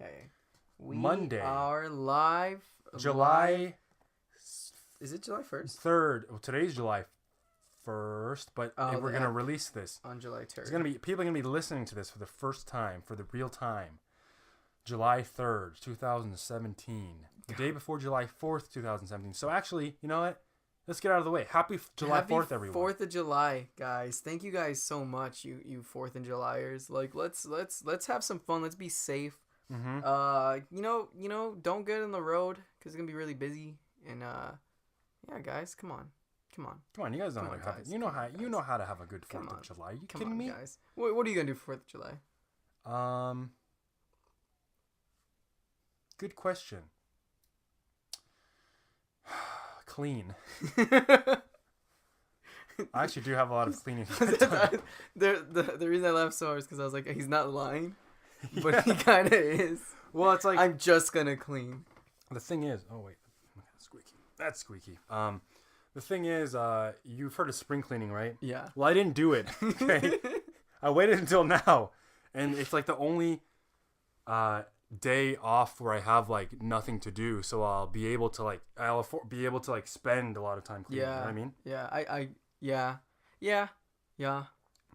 Okay. Monday. Are live. July. Is it July 1st? 3rd. Well, today's July 1st, but we're going to release this on July 3rd. It's going to be people are going to be listening to this for the first time, for the real time. July 3rd, 2017. The day before July 4th, 2017. So actually, you know what? Let's get out of the way. Happy July 4th, everyone. 4th of July, guys. Thank you guys so much, you 4th of Julyers. Like, let's have some fun. Let's be safe. Mm-hmm. You know, don't get on the road because it's gonna be really busy. And yeah, guys, come on. You guys know how to have it. You know how to have a good 4th of July. Are you kidding me? Guys. What are you gonna do for 4th of July? Good question. Clean. I actually do have a lot of cleaning. The reason I laughed so hard is because I was like, he's not lying, but he kind of is. Well, it's like I'm just gonna clean. The thing is, oh wait, squeaky. That's squeaky. The thing is, you've heard of spring cleaning, right? Yeah. Well, I didn't do it. Okay. I waited until now, and it's like the only day off where I have like nothing to do, so I'll be able to be able to spend a lot of time cleaning. Yeah. You know what I mean? Yeah. Yeah.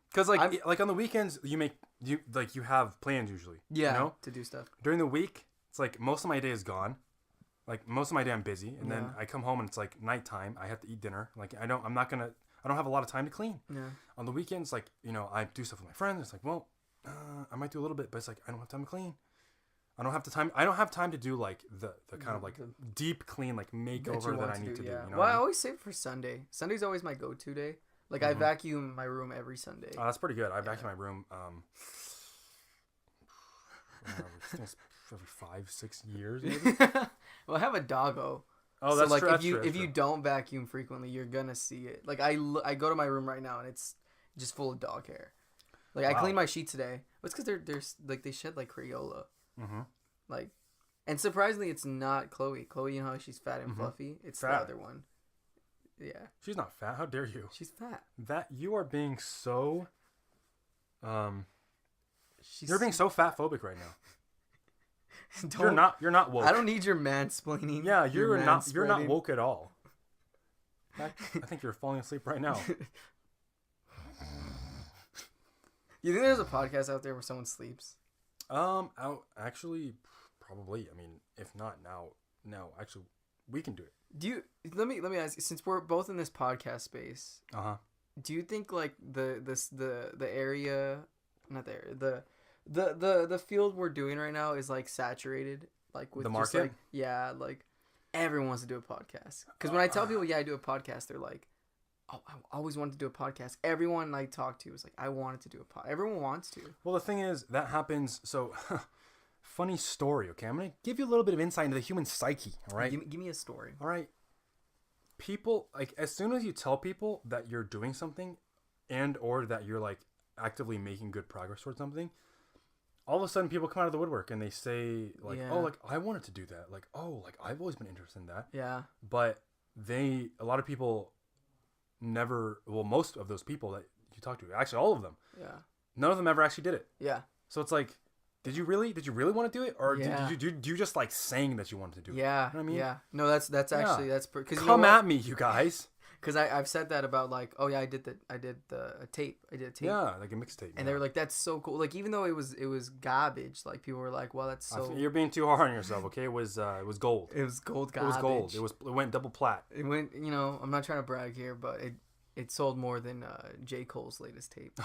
Because like on the weekends you have plans usually. Yeah. You know? To do stuff. During the week, it's like most of my day is gone. Like most of my day I'm busy, and then I come home and it's like nighttime. I have to eat dinner. Like I don't have a lot of time to clean. Yeah. On the weekends, like I do stuff with my friends. It's like, well, I might do a little bit, but it's like I don't have time to clean. I don't have time to do like the kind of like deep clean like makeover that I need to do. You know I always save it for Sunday. Sunday's always my go-to day. Like I vacuum my room every Sunday. Oh, that's pretty good. I vacuum my room every 5-6 years maybe. Well, I have a doggo. Oh, that's so, like, true. If you don't vacuum frequently, you're gonna see it. Like I go to my room right now and it's just full of dog hair. Like I cleaned my sheets today. It's because they're like they shed like Crayola. Mm-hmm. Like, and surprisingly, it's not Chloe. Chloe, you know how she's fat and fluffy? It's fat. The other one. Yeah. She's not fat. How dare you? She's fat. That you are being so you're being so fat phobic right now. You're not woke. I don't need your mansplaining. Yeah, you're not woke at all. I think you're falling asleep right now. You think there's a podcast out there where someone sleeps? Actually, probably. I mean, if not now, actually, we can do it. Let me ask you, since we're both in this podcast space. Do you think like the area, not there, the field we're doing right now is like saturated, like with the market? Just, like, like everyone wants to do a podcast. Because when I tell people, I do a podcast, they're like, oh, I always wanted to do a podcast. Everyone I talk to is like, I wanted to do a podcast. Everyone wants to. Well, the thing is, that happens. So, funny story, okay? I'm going to give you a little bit of insight into the human psyche, all right? Give me a story. All right. People, like, as soon as you tell people that you're doing something and or that you're, like, actively making good progress towards something, all of a sudden people come out of the woodwork and they say, like, oh, like, I wanted to do that. Like, oh, like, I've always been interested in that. Yeah. But a lot of people most of those people that you talk to, actually all of them, none of them ever actually did it. Yeah. So it's like, did you really want to do it, or did you just like saying that you wanted to do it? Yeah. You know what I mean? Yeah. No, that's actually because come at me, you guys. Because I've said that about like, oh yeah, I did a tape. Yeah, like a mixtape. And they were like, that's so cool. Like even though it was garbage, like people were like, well, that's so. You're being too hard on yourself. Okay, it was gold. It was gold garbage. It was gold. It went double plat. It went. I'm not trying to brag here, but it sold more than J. Cole's latest tape.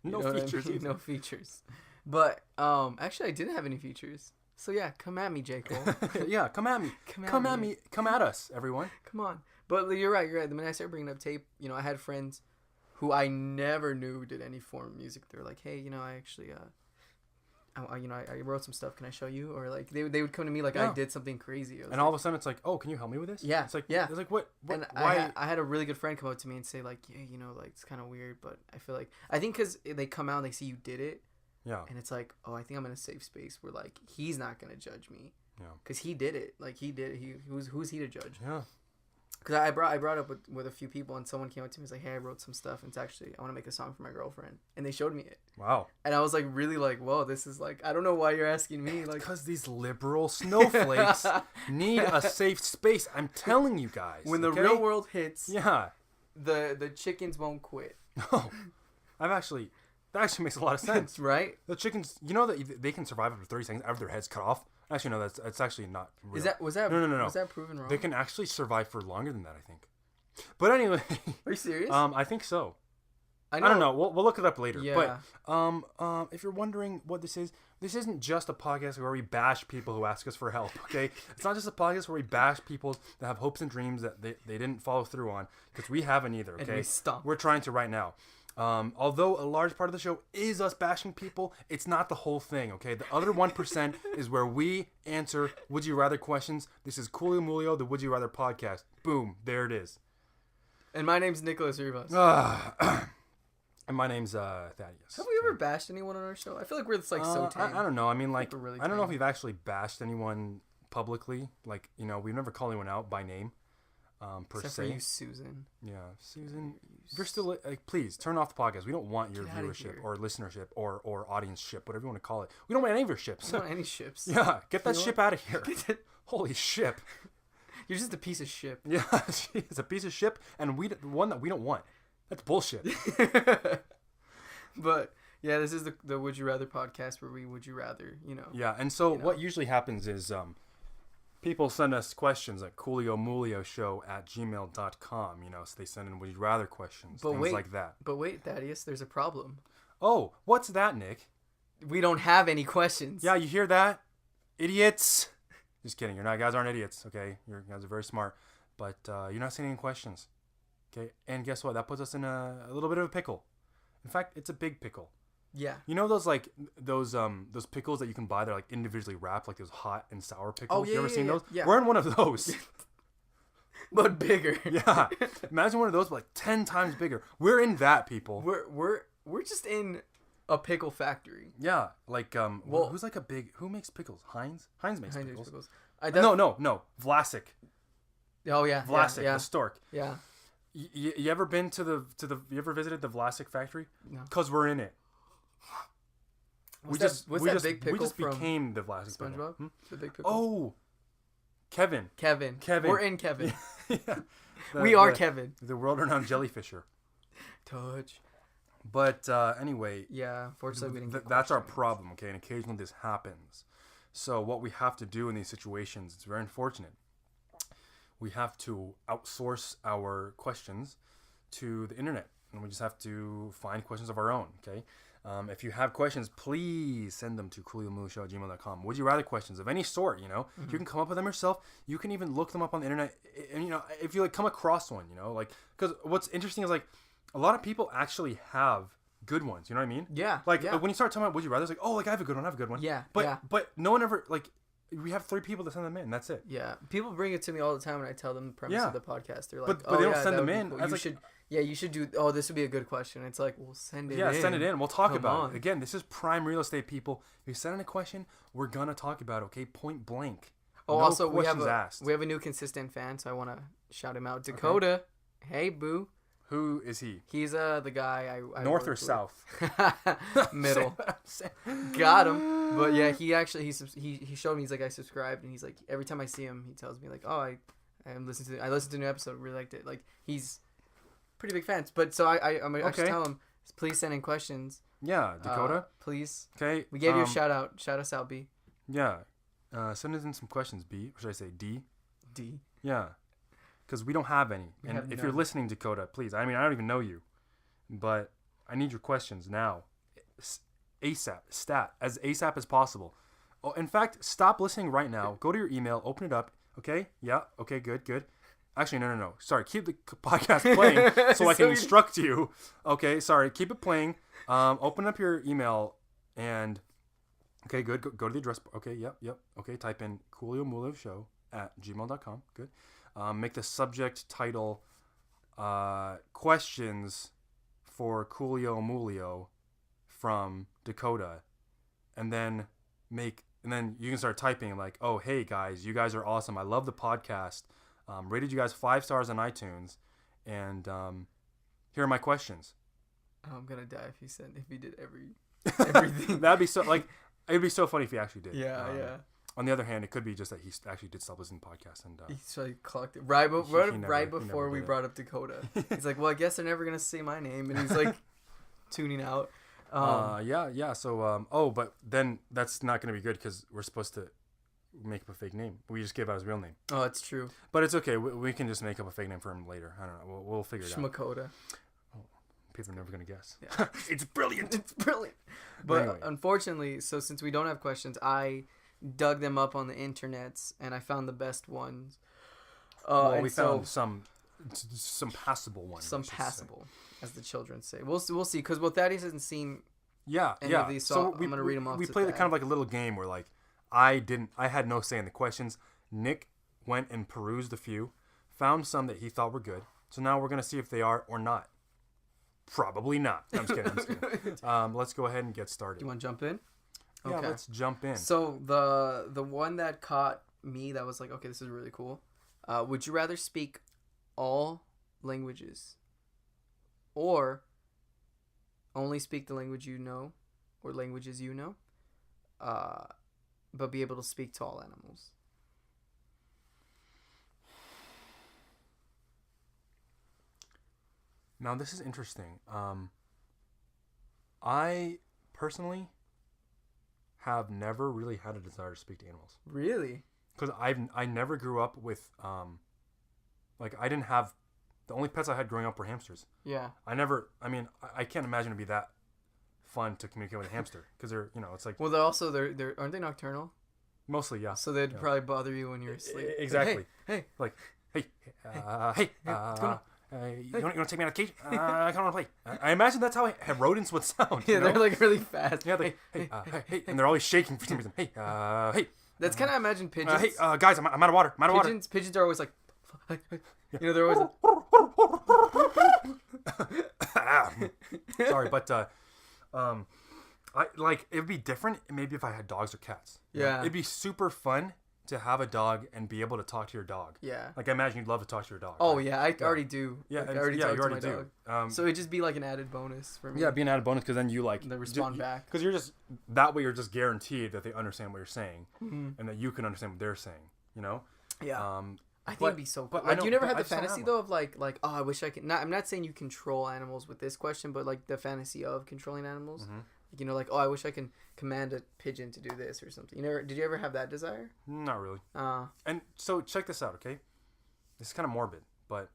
No features. I mean? No features. But actually, I didn't have any features. So yeah, come at me, J. Cole. Yeah, come at me. Come at me. Come at us, everyone. Come on. But you're right. The minute I started bringing up tape, I had friends who I never knew did any form of music. They were like, hey, I actually, I wrote some stuff. Can I show you? Or like they would come to me like I did something crazy. And all of a sudden it's like, oh, can you help me with this? Yeah. It's like, yeah. It's like, what and why? I had a really good friend come up to me and say like, yeah, like it's kind of weird, but I think because they come out and they see you did it. Yeah. And it's like, oh, I think I'm in a safe space where like he's not gonna judge me. Yeah. Because he did it. Like he did it. Who's he to judge? Yeah. Because I brought up with a few people, and someone came up to me and was like, hey, I wrote some stuff, and it's actually, I want to make a song for my girlfriend. And they showed me it. Wow. And I was like, really like, whoa, this is like, I don't know why you're asking me. Like, because these liberal snowflakes need a safe space. I'm telling you guys. When the real world hits, yeah, the chickens won't quit. No. That actually makes a lot of sense. Right? The chickens, you know that they can survive up to 30 seconds after their head's cut off? Actually, no, that's actually not real. Was that No. Was that proven wrong? They can actually survive for longer than that, I think. But anyway. Are you serious? I think so. I don't know. We'll look it up later. Yeah. But if you're wondering what this isn't just a podcast where we bash people who ask us for help, okay? It's not just a podcast where we bash people that have hopes and dreams that they didn't follow through on, because we haven't either, okay? And we stomp. We're trying to right now. Although a large part of the show is us bashing people, it's not the whole thing, okay? The other 1% is where we answer Would You Rather questions. This is Coolio Moolio, the Would You Rather podcast. Boom, there it is. And my name's Nicholas Rivas. And my name's Thaddeus. Have we ever bashed anyone on our show? I feel like we're just like so tame. I don't know. I mean, like, Really I don't know if tame. we've actually bashed anyone publicly. Like, you know, we've never called anyone out by name, per Except se. for you, Susan. Yeah, Susan. If you're still like, please turn off the podcast. We don't want your Get outta viewership here. or listenership or audience ship, whatever you want to call it. We don't want any of your ships. I don't want any ships. Yeah, get that You know ship what? out of here. Holy ship. You're just a piece of ship. Yeah, it's a piece of ship, and one that we don't want. That's bullshit. But yeah, this is the Would You Rather podcast where we would you rather, you know. Yeah, and so You know. what usually happens is people send us questions at cooliomoolioshow@gmail.com, you know, so they send in would you rather questions, But things wait. like that. But wait, Thaddeus, there's a problem. Oh, what's that, Nick? We don't have any questions. Yeah, you hear that? Idiots. Just kidding. You guys aren't idiots, okay? You guys are very smart, but you're not sending in questions. Okay? And guess what? That puts us in a little bit of a pickle. In fact, it's a big pickle. Yeah. You know those those pickles that you can buy? They're like individually wrapped, like those hot and sour pickles. Oh, yeah, You ever yeah, seen yeah, those? yeah. We're in one of those. But bigger. Yeah. Imagine one of those, but like 10 times bigger. We're in that, people. We're just in a pickle factory. Yeah. Like Well- who's like who makes pickles? Heinz? Heinz makes Behind pickles. these pickles. No. Vlasic. Oh yeah. Vlasic, Yeah. the stork. Yeah. You ever been you ever visited the Vlasic factory? No. Cause we're in it. What's that big pickle we just from became the Vlasic pickle. SpongeBob? Hmm? The big pickle. Oh, Kevin. Kevin. We're in Kevin. Yeah. We are Kevin. The world-renowned jellyfisher. Touch. But anyway, Yeah. Fortunately, we didn't. Get that's our questions. problem, okay? And occasionally this happens. So what we have to do in these situations, it's very unfortunate. We have to outsource our questions to the internet, and we just have to find questions of our own, okay? If you have questions, please send them to cooliomoolio@gmail.com. Would you rather questions of any sort, you know? You can come up with them yourself. You can even look them up on the internet. And, you know, if you, like, come across one, you know? Like, because what's interesting is, like, a lot of people actually have good ones, you know what I mean? Yeah. Like, yeah. when you start talking about would you rather, it's like, oh, like, I have a good one. Yeah, But, yeah. but no one ever, like, we have 3 people that send them in. That's it. Yeah, people bring it to me all the time when I tell them the premise Yeah. of the podcast. They're like, But "Oh they don't yeah, send that them would be in. cool. I was You like- should, yeah, you should do. Oh, this would be a good question." It's like, well, send it. Yeah, in. send it in. We'll talk Come about on. it. Again, this is prime real estate, people. If you send in a question, we're gonna talk about it, okay? Point blank. Oh, No also we have questions asked. a new consistent fan, so I want to shout him out. Dakota, hey boo, Who is he? he's the guy I North or worked south? with. Middle. Got him. But yeah, he actually he showed me. He's like, I subscribed, and he's like, every time I see him, he tells me like, oh, I listened to a new episode, really liked it. Like, he's pretty big fans. But so I'm gonna actually Okay. tell him, please send in questions. Yeah, Dakota. Please. Okay. We gave you a shout out. Shout us out, B. Yeah. Send us in some questions, B. Or should I say D? D. Yeah. Because we don't have any. We And have if you're none. listening, Dakota, please. I mean, I don't even know you. But I need your questions now. ASAP. As ASAP as possible. Oh, in fact, stop listening right now. Go to your email. Open it up. Okay? Yeah. Okay, good. Actually, no. Sorry. Keep the podcast playing so I can instruct you. Okay, sorry. Keep it playing. Open up your email and... Okay, good. Go to the address. Okay, yep. Okay, type in cooliomoolioshow@gmail.com. Good. Make the subject title questions for Coolio Moolio from Dakota, and then you can start typing like, oh, hey guys, you guys are awesome. I love the podcast. Rated you guys 5 stars on iTunes, and here are my questions. Oh, I'm gonna die if he did everything. That'd be so like it'd be so funny if he actually did. Yeah. On the other hand, it could be just that he actually did stop listening to podcasts and He's like clocked it right before we brought up Dakota. He's like, well, I guess they're never gonna say my name, and he's like tuning out. Yeah. So but then that's not gonna be good because we're supposed to make up a fake name. We just gave out his real name. Oh, it's true. But it's okay. We can just make up a fake name for him later. I don't know. We'll figure it out. Shmakoda. Oh, people are never gonna guess. Yeah. It's brilliant. It's brilliant. But anyway. Unfortunately, so since we don't have questions, I dug them up on the internets and I found the best ones. Well, we found some passable ones. Some passable, as the children say. We'll see. Because Thaddeus hasn't seen any of these, so I'm gonna read them off. We played kind of like a little game where like I had no say in the questions. Nick went and perused a few, found some that he thought were good. So now we're gonna see if they are or not. Probably not. I'm just kidding. Let's go ahead and get started. You want to jump in? Yeah, okay. Let's jump in. So the one that caught me that was like, okay, this is really cool. Would you rather speak all languages or only speak the language you know or languages you know, but be able to speak to all animals? Now, this is interesting. I personally have never really had a desire to speak to animals. Really? Because I never grew up with like I didn't have, the only pets I had growing up were hamsters. Yeah. I can't imagine it'd be that fun to communicate with a hamster because they're, it's like. Well, they're aren't they nocturnal? Mostly, yeah. So they'd probably bother you when you're asleep. Exactly. Like, hey, what's going on? You want to take me on a cage? I don't want to play. I imagine that's how rodents would sound. Yeah, they're like really fast. Yeah, hey, and they're always shaking for some reason. Hey. That's kind of, I imagine pigeons. Hey, guys, I'm out of water. Pigeons are always like, they're always like... Sorry, but it'd be different maybe if I had dogs or cats. Yeah. It'd be super fun to have a dog and be able to talk to your dog. Yeah. Like, I imagine you'd love to talk to your dog. Oh, right? Yeah, I already do. Yeah, I already talk to my do. dog. So it'd just be like an added bonus for me. Yeah, be an added bonus because then you they respond back. Because that way you're just guaranteed that they understand what you're saying and that you can understand what they're saying, Yeah. I think it'd be so cool. Like, you never had the fantasy though of like, oh, I wish I could. I'm not saying you control animals with this question, but like the fantasy of controlling animals. Mm-hmm. Like, oh, I wish I can command a pigeon to do this or something. Did you ever have that desire? Not really. And so check this out, okay? This is kind of morbid, but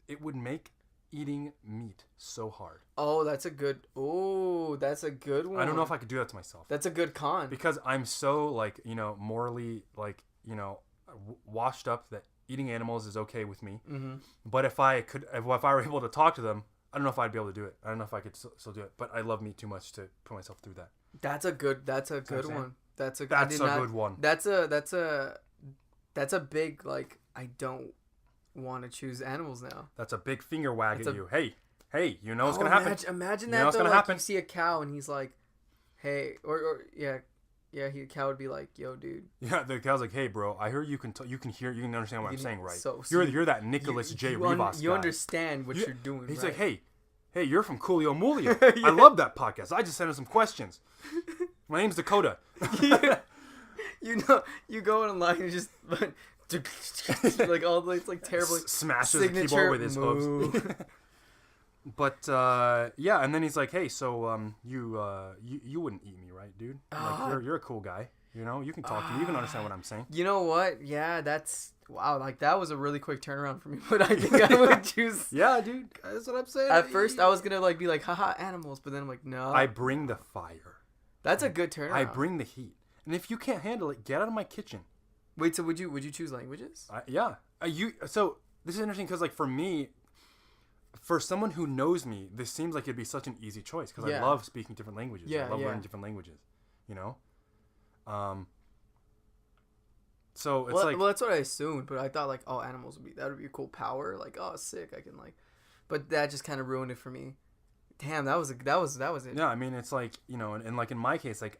it would make eating meat so hard. Oh, that's a good one. I don't know if I could do that to myself. That's a good con. Because I'm so morally washed up that eating animals is okay with me. Mm-hmm. But if I were able to talk to them, I don't know if I'd be able to do it. I don't know if I could still do it. But I love meat too much to put myself through that. That's a good one. That's a good one. That's a big, like, I don't want to choose animals now. That's a big finger wag at you. Hey, you know what's gonna happen. Imagine that though. Like, you see a cow and he's like, hey, the cow would be like, yo, dude. Yeah, the cow's like, hey, bro, I hear you can understand what I'm saying, right? You're that Nicholas J. Rivas guy. You understand what you're doing. He's right? like, hey, you're from Coolio Moolio. Yeah. I love that podcast. I just sent him some questions. My name's Dakota. You go online and just like all these like terrible smashes the keyboard with his hooves. But yeah, and then he's like, "Hey, so you wouldn't eat me, right, dude? Like, you're a cool guy. You can talk to me. You can understand what I'm saying." You know what? Yeah, that's wow. Like, that was a really quick turnaround for me. But I think I would choose. Yeah, dude. That's what I'm saying. At first, I was gonna be like, haha, animals. But then I'm like, no. I bring the fire. That's a good turnaround. I bring the heat. And if you can't handle it, get out of my kitchen. Wait, so would you choose languages? Yeah. So this is interesting because, like, for me, for someone who knows me, this seems like it'd be such an easy choice because I love speaking different languages. I love learning different languages. So it's well, that's what I assumed, but I thought like, oh, animals would be a cool power. Like, oh, sick, I can like, but that just kind of ruined it for me. Damn, that was it. Yeah, I mean, it's like, and like in my case, like,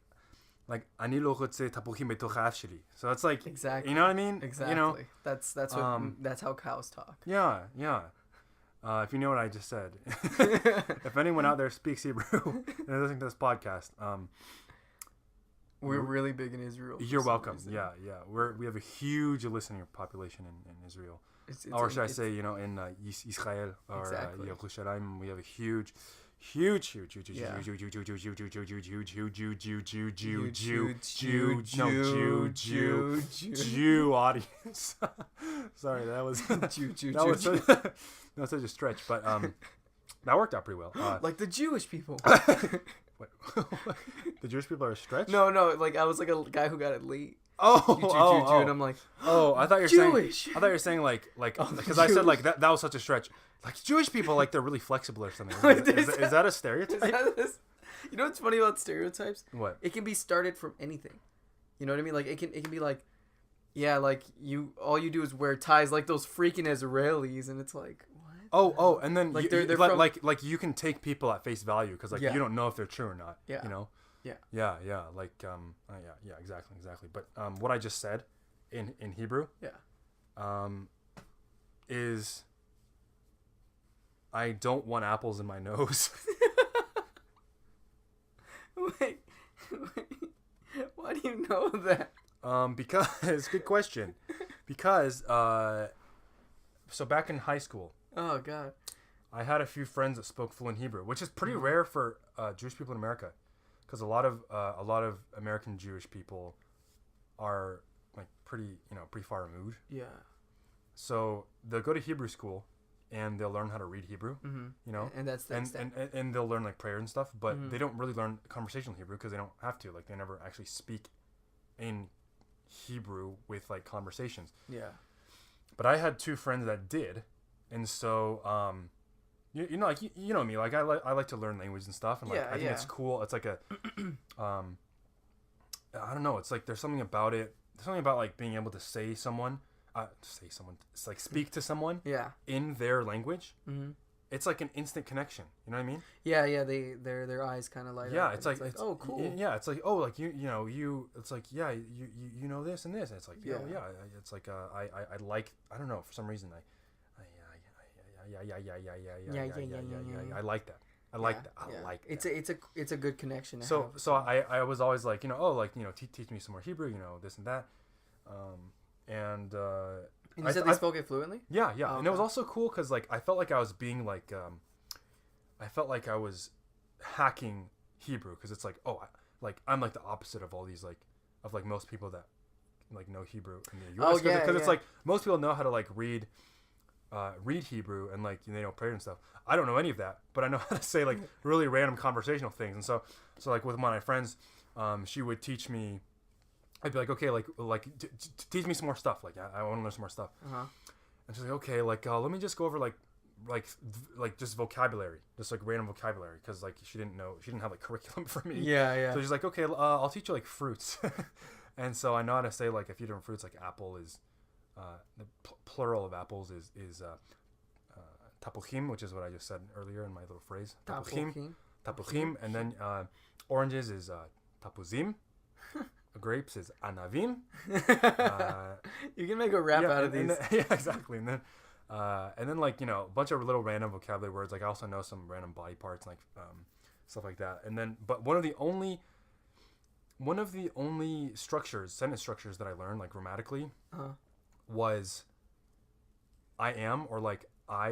like ani lo chotze tapuchim betoch afshili. So it's like Exactly. you know what I mean? Exactly. You know? That's that's how cows talk. Yeah, yeah. If you know what I just said, if anyone out there speaks Hebrew and is listening to this podcast, we're really big in Israel. You're welcome. Reason. Yeah, yeah. We have a huge listening population in Israel. Or should I say, you know, in Israel or Yerushalayim, we have a huge Jew audience. Sorry, that was such a stretch, but that worked out pretty well. Like the Jewish people. Wait, the Jewish people are a stretch? No, like I was like a guy who got it late. Oh, and I'm like, I thought you were Jewish. saying. I thought you were saying like because I said like that was such a stretch. Like Jewish people, like they're really flexible or something. Is that a stereotype? You know what's funny about stereotypes? What? It can be started from anything. You know what I mean? Like it can be like, yeah, like all you do is wear ties like those freaking Israelis, and it's like. Oh, and then like they're from... like you can take people at face value because like you don't know if they're true or not. Yeah. You know. Yeah. Yeah. Like exactly. But what I just said in Hebrew. Yeah. Is I don't want apples in my nose. Wait. Why do you know that? Because good question. Because so back in high school. Oh God. I had a few friends that spoke fluent Hebrew, which is pretty rare for Jewish people in America, because a lot of American Jewish people are like pretty far removed. Yeah. So they'll go to Hebrew school, and they'll learn how to read Hebrew. Mm-hmm. You know, and that's the and they'll learn like prayer and stuff, but they don't really learn conversational Hebrew because they don't have to. Like they never actually speak in Hebrew with like conversations. Yeah. But I had two friends that did. And so, you know, like you know me, like I like to learn language and stuff, and like I think it's cool. It's like a, I don't know. It's like there's something about it. There's something about like being able to it's like speak to someone. Yeah. In their language. Mm-hmm. It's like an instant connection. You know what I mean? Yeah. Their eyes kind of light up. Yeah. It's like oh cool. Yeah. It's like like you it's like yeah you know this and this. And it's like yeah. It's like I like I don't know for some reason Yeah. I like that. I like that. It's a good connection. So I was always like teach me some more Hebrew, this and that, and you said they spoke it fluently. Yeah, oh, and it was also cool because like I felt like I was being like I felt like I was hacking Hebrew because it's like I'm like the opposite of all these of most people that like know Hebrew in the U.S. because it's like most people know how to like read Hebrew and like they know prayer and stuff. I don't know any of that, but I know how to say like really random conversational things. And so like with one of my friends, she would teach me. I'd be like, okay, like teach me some more stuff. Like I want to learn some more stuff. Uh-huh. And she's like, okay, like let me just go over like just vocabulary, just like random vocabulary, because like she didn't have like curriculum for me. Yeah. So she's like, okay, I'll teach you like fruits. And so I know how to say like a few different fruits. Like apple is. The plural of apples is tapuchim, which is what I just said earlier in my little phrase. Tapuchim, and then oranges is tapuzim. Grapes is anavim. You can make a rap out of these. Exactly. And then like a bunch of little random vocabulary words. Like I also know some random body parts, like stuff like that. And then, but one of the only sentence structures that I learned, like grammatically, was I am, or like I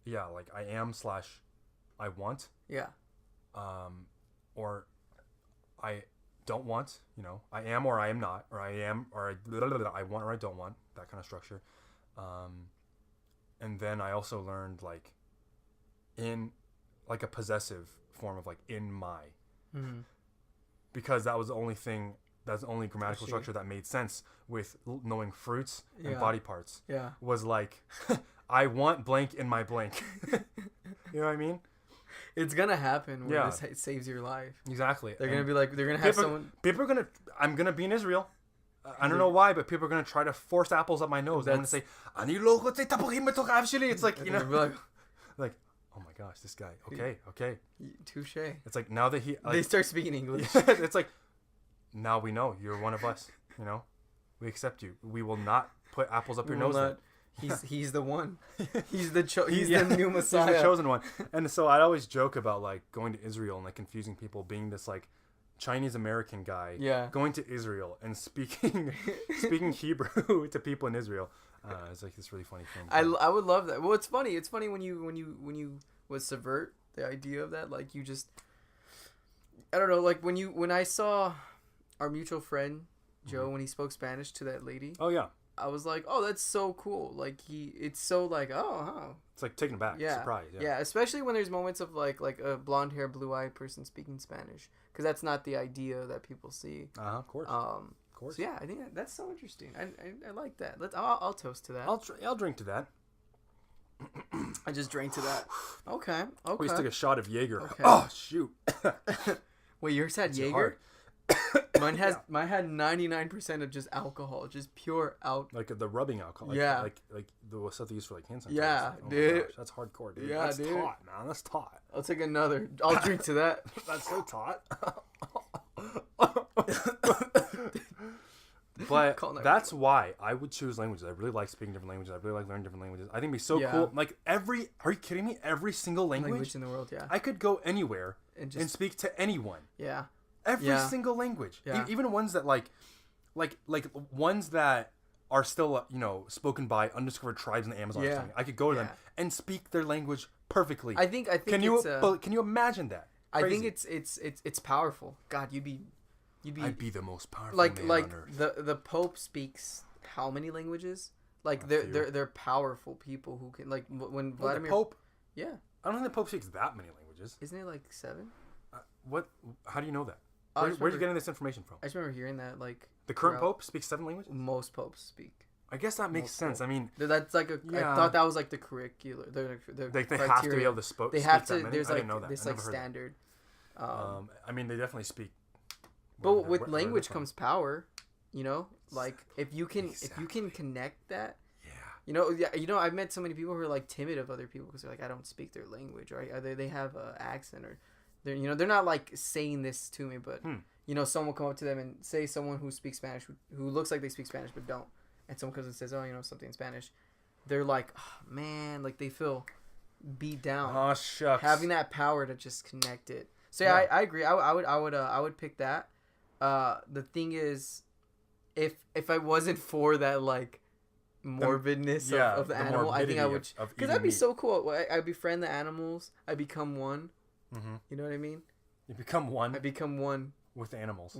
am / I want. Yeah. Or I don't want, I am or I am not, or I am or I want or I don't want, that kind of structure. And then I also learned like in like a possessive form of like in my. Mm-hmm. Because that was the only thing. That's the only grammatical structure that made sense with knowing fruits and body parts. Yeah. Was like, I want blank in my blank. You know what I mean? It's gonna happen when this saves your life. Exactly. They're gonna be like, they're gonna have I'm gonna be in Israel. I don't know why, but people are gonna try to force apples up my nose. They're gonna say, it's like, like, oh my gosh, this guy. Okay. Touche. It's like now that they start speaking English. It's like, now we know you're one of us. You know, we accept you. We will not put apples up your nose. He's the one. He's the the new Messiah. He's the chosen one. And so I'd always joke about like going to Israel and like confusing people, being this like Chinese American guy, going to Israel and speaking Hebrew to people in Israel. It's like this really funny thing. I would love that. Well, it's funny. It's funny when you would subvert the idea of that. Like you just, I don't know. Like when I saw our mutual friend Joe when he spoke Spanish to that lady. Oh yeah. I was like, oh, that's so cool. Like it's so like, oh, huh. It's like taken aback, surprise. Yeah, especially when there's moments of like a blonde hair, blue eyed person speaking Spanish, because that's not the idea that people see. Of course. Of course. So yeah, I think that's so interesting. I like that. I'll toast to that. I'll drink to that. I just drank to that. Okay. We just took a shot of Jaeger. Okay. Oh shoot. Wait, yours had Jaeger? Hard. Mine had 99% of just alcohol, just pure like the rubbing alcohol. Like the stuff they use for like hand sanitizer. Yeah, oh dude. My gosh, that's hardcore, dude. Yeah, that's dude. taut, man. That's taut. I'll take another. I'll drink to that. That's so taut. But that's why I would choose languages. I really like speaking different languages. I really like learning different languages. I think it'd be so cool. Like are you kidding me? Every single language in the world, yeah. I could go anywhere and speak to anyone. Yeah. Every single language. Yeah. Even ones that like ones that are still, spoken by undiscovered tribes in the Amazon. Yeah. I could go to them and speak their language perfectly. I think can you imagine that? Crazy. I think it's powerful. God, I'd be the most powerful man on earth. The Pope speaks how many languages? Like they're powerful people who can, like when Vladimir the Pope. Yeah. I don't think the Pope speaks that many languages. Isn't it like 7? What? How do you know that? Where are you getting this information from? I just remember hearing that like the current Pope speaks 7 languages. Most popes speak. I guess that makes sense. I mean, that's like I thought that was like the curricular. They have to be able to speak. They have to. There's like this like standard. I mean, they definitely speak. But with language comes power. Like if you can connect that. Yeah. I've met so many people who are like timid of other people because they're like, I don't speak their language, or they have an accent, or they're not like saying this to me, but someone will come up to them and say, someone who speaks Spanish who looks like they speak Spanish but don't, and someone comes and says, oh, something in Spanish, they're like, oh, man, like they feel beat down. Oh shucks. Having that power to just connect it. So yeah, I agree. I would pick that. The thing is, if I wasn't for that like morbidness of the animal, I think I would, because that'd be so cool. I'd befriend the animals. I become one. Mm-hmm. You know what I mean? You become one. I become one with animals.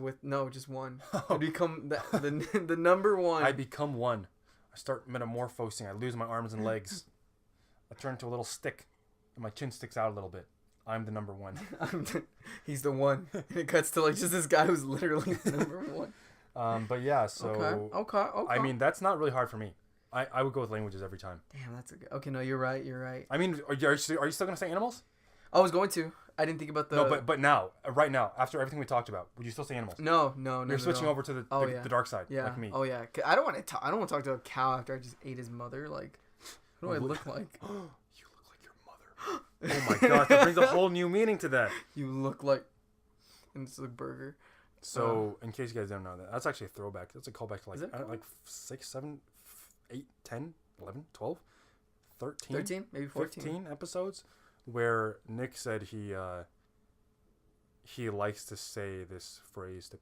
Just one. I become the number one. I become one. I start metamorphosing. I lose my arms and legs. I turn into a little stick, and my chin sticks out a little bit. I'm the number one. He's the one. And it cuts to like just this guy who's literally the number one. But yeah, so okay. I mean, that's not really hard for me. I would go with languages every time. Damn, that's a good. Okay, no, you're right. I mean, are you still gonna say animals? I was going to. I didn't think about the. No, but now, right now, after everything we talked about, would you still say animals? No. You're switching over to the dark side, like me. Oh yeah. I don't want to. I don't want to talk to a cow after I just ate his mother. Like, what do I look like? You look like your mother. Oh my gosh, that brings a whole new meaning to that. You look like. And it's a burger. So, in case you guys don't know that, that's actually a throwback. That's a callback to like 6, 7, 8, 10, 11, 12, 13, maybe 14. 15 episodes where Nick said he likes to say this phrase to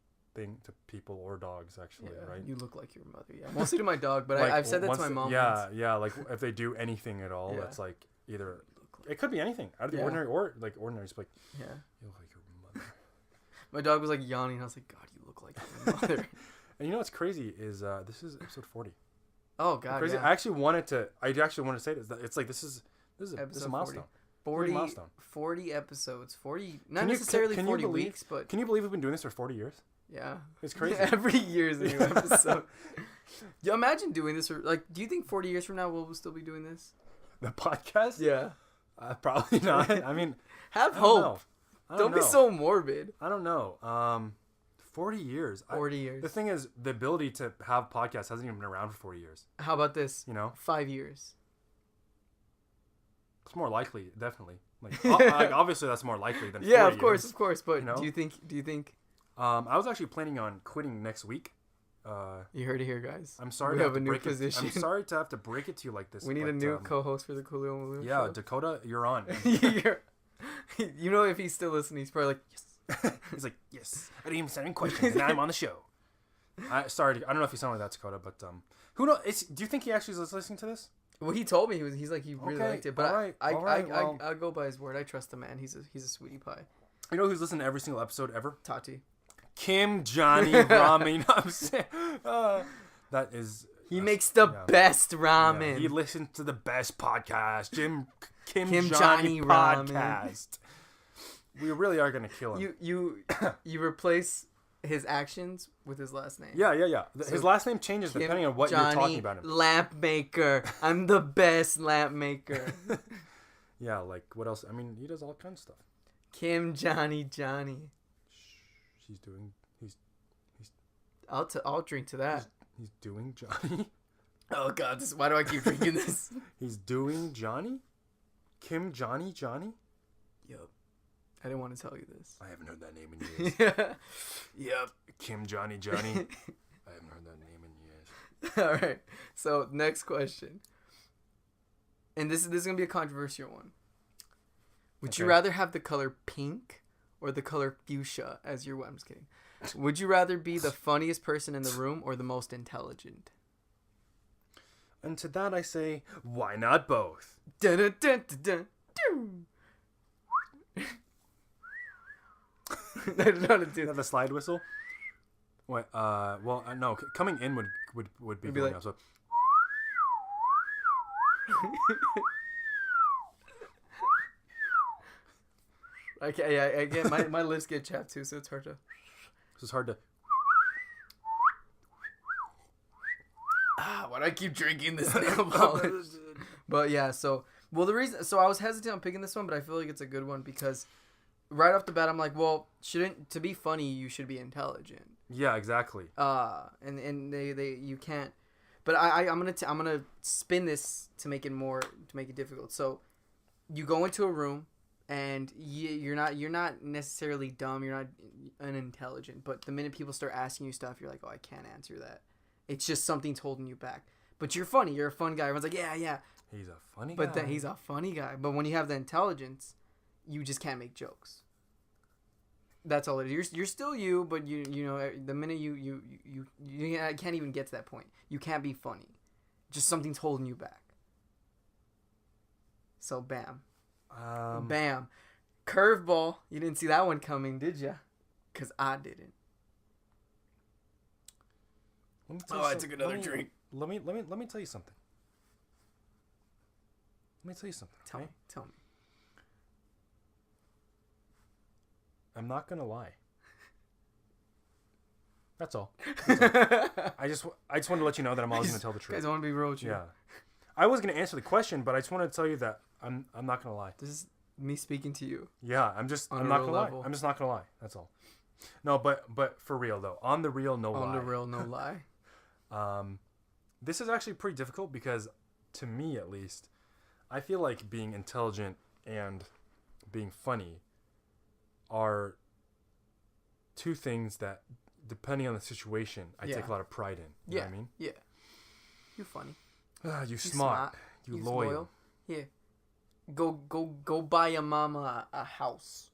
people or dogs, actually, right? You look like your mother. Yeah, mostly to my dog, but like, I've said that to my mom. Yeah, like if they do anything at all, it's like either it could be anything out of the ordinary or like ordinary. It's like, you look like your mother. My dog was like yawning. And I was like, God, you look like your mother. And what's crazy is this is episode 40. Oh God, crazy. Yeah. I actually wanted to say this. It's like this is a milestone. 40 episodes. 40, not necessarily 40 weeks, but can you believe we've been doing this for 40 years? Yeah, it's crazy. Every year is a new episode. Yeah, imagine doing this. Do you think 40 years from now we'll still be doing this? The podcast? Yeah. Probably not. I mean, have hope. Don't be so morbid. I don't know. 40 years. 40 years. The thing is, the ability to have podcasts hasn't even been around for 40 years. How about this? 5 years. It's more likely, definitely. Like obviously, that's more likely than 40 of years. course. But do you think? I was actually planning on quitting next week. You heard it here, guys. I'm sorry. We to have have a to new break position. I'm sorry to have to break it to you like this. We need a new co-host for the Coolio Moolio Yeah, show. Dakota, you're on. You know, if he's still listening, he's probably like, yes. He's like, yes. I didn't even send any questions, and now I'm on the show. Sorry, I don't know if you sound like that, Dakota, but who knows? Do you think he actually is listening to this? Well, he told me he's like he really liked it, but all right, I go by his word. I trust the man. He's a sweetie pie. You know who's listened to every single episode ever? Tati. Kim Johnny Ramen. I'm saying, that is. He makes the best ramen. Yeah, he listens to the best podcast, Kim Johnny podcast. Ramen. We really are gonna kill him. You replace his actions with his last name. Yeah. So his last name changes depending on what you're talking about him. Lamp maker. I'm the best lamp maker. Yeah, like what else? I mean, he does all kinds of stuff. Kim Johnny. He's I'll drink to that. He's doing Johnny. Oh God, why do I keep drinking this? He's doing Johnny? Kim Johnny? Yup. I didn't want to tell you this. I haven't heard that name in years. Yep. Kim Johnny. I haven't heard that name in years. All right. So next question. And this is gonna be a controversial one. Would you rather have the color pink or the color fuchsia as your? I'm just kidding. Would you rather be the funniest person in the room or the most intelligent? And to that I say, why not both? Dun, dun, dun, dun, dun, dun. I don't know how to do that. The slide whistle? What? Well, no. Coming in would be like... So. Okay, yeah, again, my lips get chapped too, so it's hard to... So it's hard to... Why do I keep drinking this nail polish? But yeah, so... Well, the reason... So I was hesitant on picking this one, but I feel like it's a good one because right off the bat, I'm like, well, to be funny, you should be intelligent. Yeah, exactly. And they you can't... But I'm gonna spin this to make it difficult. So you go into a room... And you're not necessarily dumb. You're not unintelligent. But the minute people start asking you stuff, you're like, oh, I can't answer that. It's just something's holding you back. But you're funny. You're a fun guy. Everyone's like, yeah. He's a funny guy. But then he's a funny guy. But when you have the intelligence, you just can't make jokes. That's all it is. You're still you, but you know the minute you can't even get to that point. You can't be funny. Just something's holding you back. So bam. Bam. Curveball. You didn't see that one coming, did ya? Because I didn't. I took another drink. Let me tell you something. Tell me. I'm not gonna lie. That's all. I just wanted to let you know that I'm always gonna tell the truth. Guys, I want to be real with you. Yeah. I was gonna answer the question, but I just wanted to tell you that I'm not gonna lie. This is me speaking to you. Yeah, I'm not gonna lie. I'm just not gonna lie. That's all. No, but for real though, on the real, no lie. On the real, no lie. This is actually pretty difficult because, to me at least, I feel like being intelligent and being funny are two things that, depending on the situation, I take a lot of pride in. You know what I mean? Yeah. You're funny. You smart. You loyal. Here. Go buy your mama a house.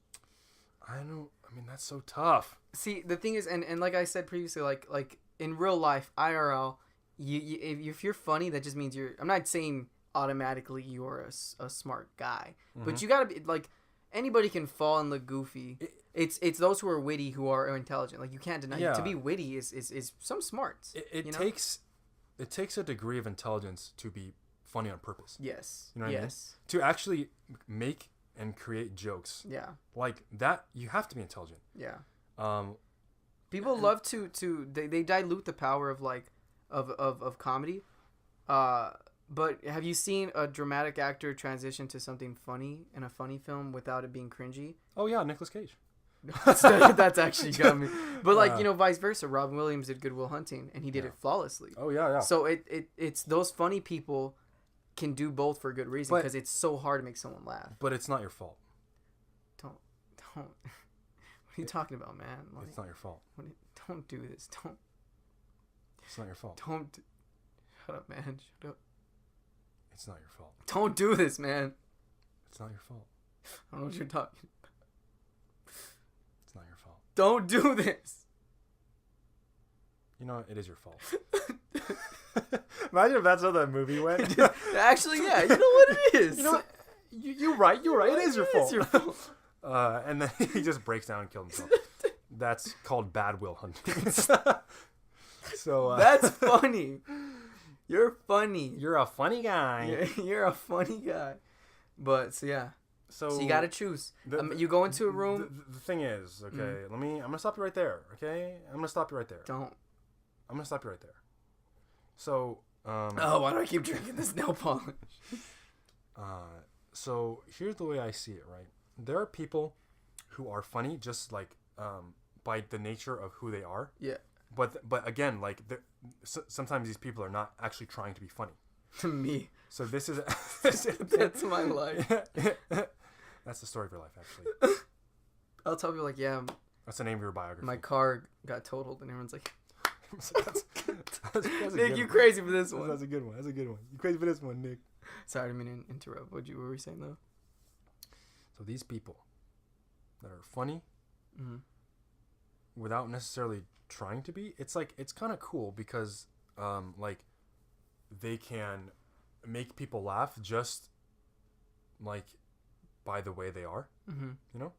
I mean, that's so tough. See, the thing is, and like I said previously, like in real life, IRL, if you're funny, that just means you're... I'm not saying automatically you're a smart guy. Mm-hmm. But you gotta be... Like, anybody can fall and look goofy. It's those who are witty who are intelligent. Like, you can't deny... To be witty is some smarts. It takes a degree of intelligence to be funny on purpose. Yes. You know what I mean? To actually make and create jokes. Yeah. Like that, you have to be intelligent. Yeah. People love to they dilute the power of of comedy. But have you seen a dramatic actor transition to something funny in a funny film without it being cringy? Oh yeah, Nicolas Cage. That's actually got me. But vice versa. Robin Williams did Good Will Hunting, and he did it flawlessly. Oh yeah. So it's those funny people can do both for a good reason because it's so hard to make someone laugh. But it's not your fault. Don't. What are you talking about, man? Like, it's not your fault. Don't do this. Don't. It's not your fault. Don't. Shut up, man. Shut up. It's not your fault. Don't do this, man. It's not your fault. I don't know what you're talking about. It's not your fault. Don't do this. You know, it is your fault. Imagine if that's how that movie went. Actually, yeah. You know what it is. You know, you're right. You're right. It is your fault. It's your fault. And then he just breaks down and kills himself. That's called bad will hunting. So that's funny. You're funny. You're a funny guy. You're a funny guy. But so yeah. So you gotta choose. You go into a room. The thing is, okay. I'm gonna stop you right there. Okay. I'm gonna stop you right there. Don't. I'm gonna stop you right there. So. Oh, why do I keep drinking this nail polish? So here's the way I see it. Right. There are people who are funny, just like by the nature of who they are. Yeah. But again, like sometimes these people are not actually trying to be funny. To me. So this is that's my life. That's the story of your life, actually. I'll tell people like, yeah. That's the name of your biography. My car got totaled, and everyone's like, that's Nick, you crazy for this one. That's a good one. That's a good one. You crazy for this one, Nick. Sorry, I didn't mean to interrupt. What were we saying though? So these people that are funny, without necessarily trying to be, it's kind of cool because like they can make people laugh just like by the way they are, you know,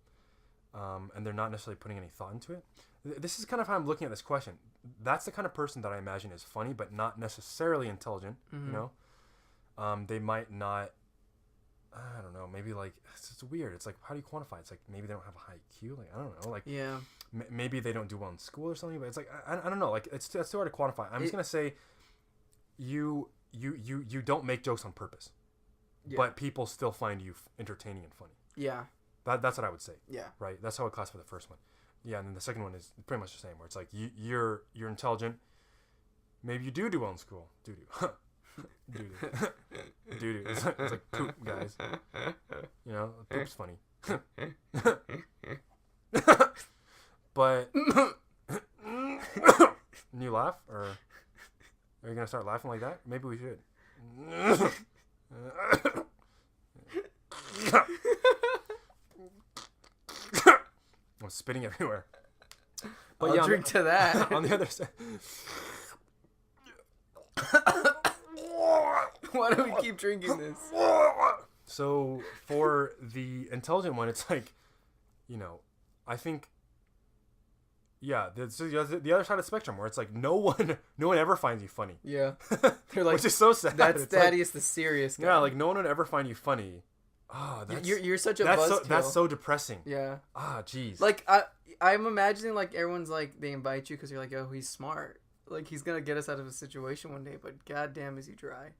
and they're not necessarily putting any thought into it. This is kind of how I'm looking at this question. That's the kind of person that I imagine is funny but not necessarily intelligent, you know. They might not, I don't know, maybe like it's weird. It's like, how do you quantify it? It's like maybe they don't have a high IQ, like I don't know, like yeah, maybe they don't do well in school or something. But it's like I don't know, like it's too hard to quantify. I'm just gonna say you don't make jokes on purpose, but people still find you entertaining and funny. Yeah, that's what I would say. Yeah, right. That's how I classify the first one. Yeah, and then the second one is pretty much the same, where it's like you're intelligent. Maybe you do well in school. Do. It's like poop, guys. You know, poop's funny. But you laugh, or are you gonna start laughing like that? Maybe we should. I'm spitting everywhere. But I'll drink to that. On the other side. Why do we keep drinking this? So for the intelligent one, it's like, you know, I think, yeah, the other side of the spectrum where it's like no one ever finds you funny. Yeah, they're like, which is so sad. That's it's Thaddeus like, the serious guy. Yeah, like no one would ever find you funny. Oh, you're such a buzzkill. That's so depressing. Yeah. Ah, jeez. Like I'm imagining like everyone's like they invite you because you're like, oh, he's smart. Like he's gonna get us out of a situation one day, but goddamn, is he dry?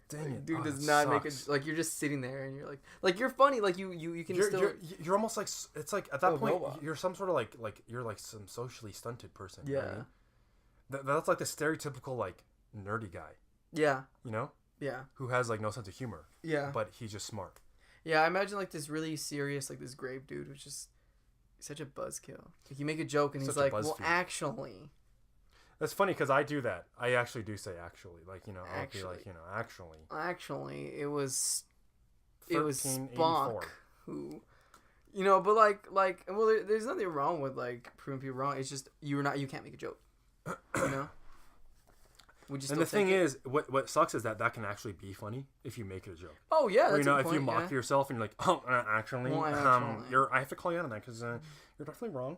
Dang it, dude does not make it. Like you're just sitting there and you're like you're funny. Like you can still. You're almost like it's like at that point you're some sort of like you're like some socially stunted person. Yeah. Right? That's like the stereotypical like nerdy guy. Yeah. You know. Yeah. Who has like no sense of humor. Yeah. But he's just smart. Yeah, I imagine like this really serious, like this grave dude, which is such a buzzkill. Like you make a joke and he's like, "Well, actually." That's funny because I do that. I actually do say actually, like, you know, I'll be like, you know, actually. Actually, it was Spock who, you know, but like, well, there's nothing wrong with like proving people wrong. It's just you can't make a joke, you know. And the thing is, what sucks is that can actually be funny if you make it a joke. Oh yeah, that's if you mock yourself and you're like, oh, actually, I have to call you out on that because you're definitely wrong.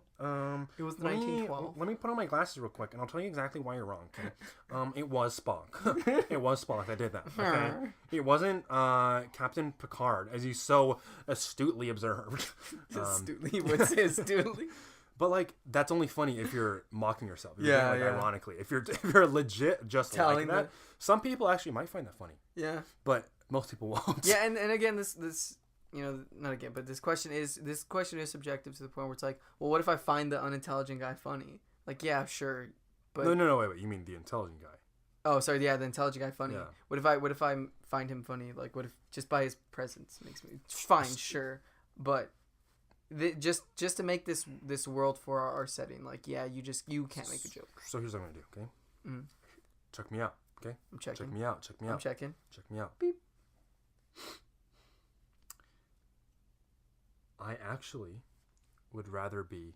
It was 1912. Let me put on my glasses real quick, and I'll tell you exactly why you're wrong. Okay? It was Spock. It was Spock. I did that. Okay. It wasn't Captain Picard, as you so astutely observed. Astutely, what's astutely? But like that's only funny if you're mocking yourself. Yeah, ironically, if you're legit just telling like that, some people actually might find that funny. Yeah. But most people won't. Yeah, and again, this you know, not again, but this question is subjective to the point where it's like, well, what if I find the unintelligent guy funny? Like, yeah, sure, but no, wait, you mean the intelligent guy? Oh, sorry, yeah, the intelligent guy funny. Yeah. What if I find him funny? Like, what if just by his presence makes me fine, sure, but just to make this world for our setting. Like, yeah, you can't make a joke. So here's what I'm gonna do. Okay. Mm. Check me out. Okay. I'm checking. Check me out. Check me out. I'm checking. Check me out. Beep. I actually would rather be.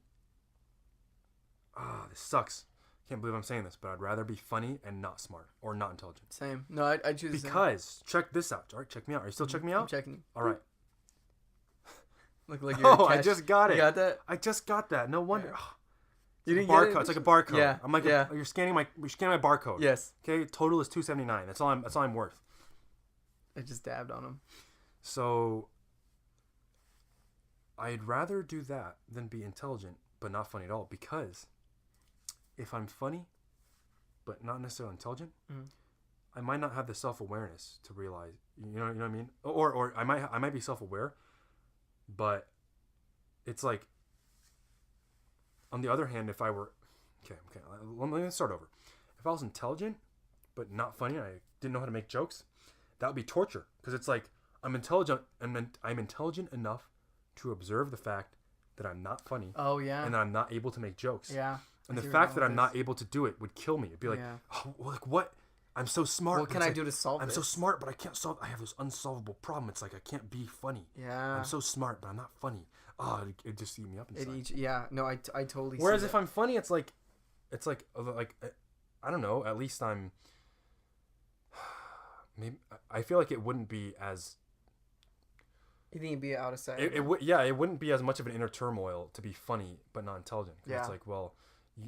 This sucks. Can't believe I'm saying this, but I'd rather be funny and not smart or not intelligent. Same. No, I choose the same. Because check this out. All right, check me out. Are you still checking me out? I'm checking. All right. Look like you're I just got it. You got that? I just got that. No wonder. Yeah. You didn't barcode. get it? It's like a barcode. Yeah. I'm like, yeah. You're scanning my barcode. Yes. Okay. Total is $279. That's all I'm worth. I just dabbed on him. So I'd rather do that than be intelligent but not funny at all, because if I'm funny but not necessarily intelligent, I might not have the self-awareness to realize, you know what I mean? Or I might be self-aware, but it's like, on the other hand, if I were okay, let me start over. If I was intelligent but not funny, I didn't know how to make jokes, that would be torture, because it's like I'm intelligent enough to observe the fact that I'm not funny. Oh yeah. And that I'm not able to make jokes. Yeah. And the fact that I'm not able to do it would kill me. It'd be like, oh, like what? I'm so smart. What can I do to solve I'm this? so smart, but I can't solve. I have this unsolvable problem. It's like I can't be funny. Yeah. I'm so smart, but I'm not funny. Oh, it just eat me up inside. Yeah. No, I totally. Whereas see if that. I'm funny, it's like I don't know. At least I'm. Maybe I feel like it wouldn't be as. You think it'd be out of sight? It wouldn't be as much of an inner turmoil to be funny but not intelligent. Yeah. It's like, well,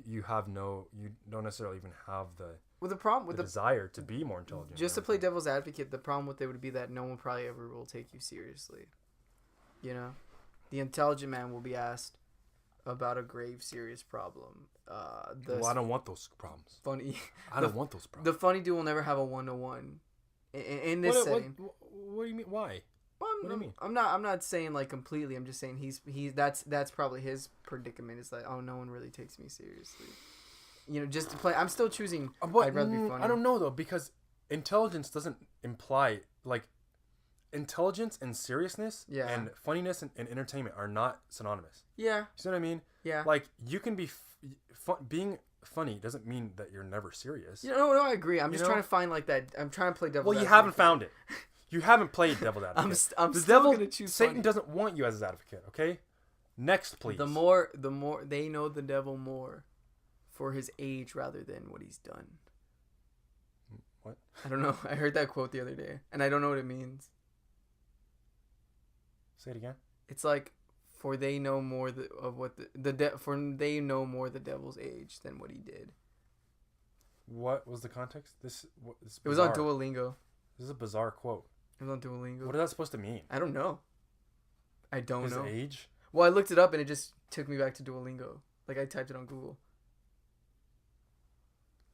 you don't necessarily even have the problem with the desire to be more intelligent. Just to play devil's advocate, the problem with it would be that no one probably ever will take you seriously. You know, the intelligent man will be asked about a grave, serious problem. Well, I don't want those problems. Funny. I don't want those problems. The funny dude will never have a 1-to-1 in this setting. What do you mean? Why? Well, what do you mean? I'm not saying like completely. I'm just saying that's probably his predicament. It's like, oh, no one really takes me seriously. You know, just to play. I'm still choosing. I'd rather be funny. I don't know though, because intelligence doesn't imply like intelligence and seriousness and funniness and entertainment are not synonymous. Yeah. You see what I mean? Yeah. Like you can be being funny doesn't mean that you're never serious. No, I agree. I'm just trying to find like that. I'm trying to play devil's advocate. Well, you haven't found it. You haven't played devil's advocate. I'm still gonna choose Satan funny. doesn't want you as his advocate. Okay. Next, please. The more they know the devil more for his age rather than what he's done. What? I don't know. I heard that quote the other day, and I don't know what it means. Say it again. It's like, for they know more they know more the devil's age than what he did. What was the context? It was on Duolingo. This is a bizarre quote. It was on Duolingo. What is that supposed to mean? I don't know. His age? Well, I looked it up and it just took me back to Duolingo. Like I typed it on Google.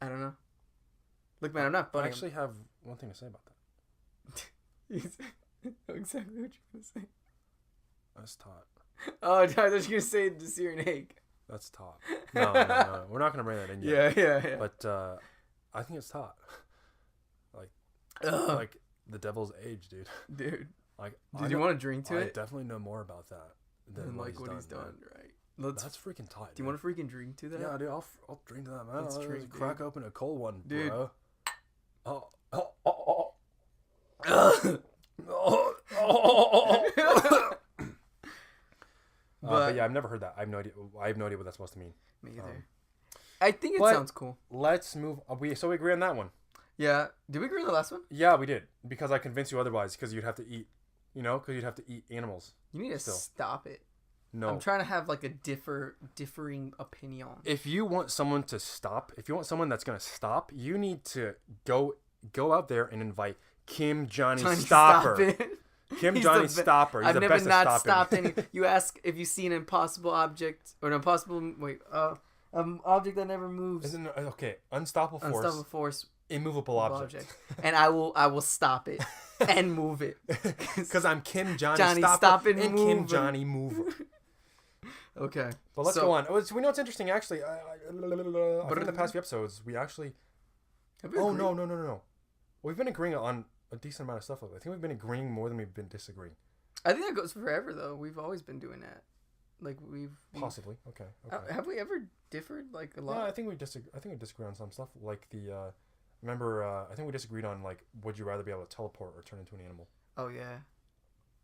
I don't know. Look, man, I'm not funny. I actually have one thing to say about that. You know exactly what you're gonna say. That's taught. Oh, I thought you were gonna say the Syrian egg. That's taught. No. We're not gonna bring that in yet. Yeah. But I think it's taught. Like the devil's age, dude. Dude. Like, did you want to drink to it? I definitely know more about that than what he's done. Right. That's freaking tight. Do you want to freaking drink to that? Yeah, dude. I'll drink to that, man. Let's drink, crack open a cold one, dude. Bro. But yeah, I've never heard that. I have no idea what that's supposed to mean. Me either. I think it sounds cool. Let's move. So we agree on that one. Yeah. Did we agree on the last one? Yeah, we did. Because I convinced you otherwise. Because you'd have to eat. Because you'd have to eat animals. You need to stop it. No. I'm trying to have like a differing opinion. If you want someone to stop, if you want someone that's gonna stop, you need to go out there and invite Kim Johnny Stopper. Kim Johnny Stopper. He's I've the never best not at stopped any. You ask if you see an impossible object or an impossible object that never moves. Okay, unstoppable force. Immovable object. And I will stop it and move it. Because I'm Kim Johnny Stopper and Kim Johnny Mover. Okay. But let's go on. So we know what's interesting, actually. I think in the past few episodes, we actually... No. We've been agreeing on a decent amount of stuff. I think we've been agreeing more than we've been disagreeing. I think that goes forever, though. We've always been doing that. Like we've Possibly. Okay. Okay. have we ever differed like a lot? Yeah, I think we disagree on some stuff. Like remember, I think we disagreed on like, would you rather be able to teleport or turn into an animal? Oh yeah,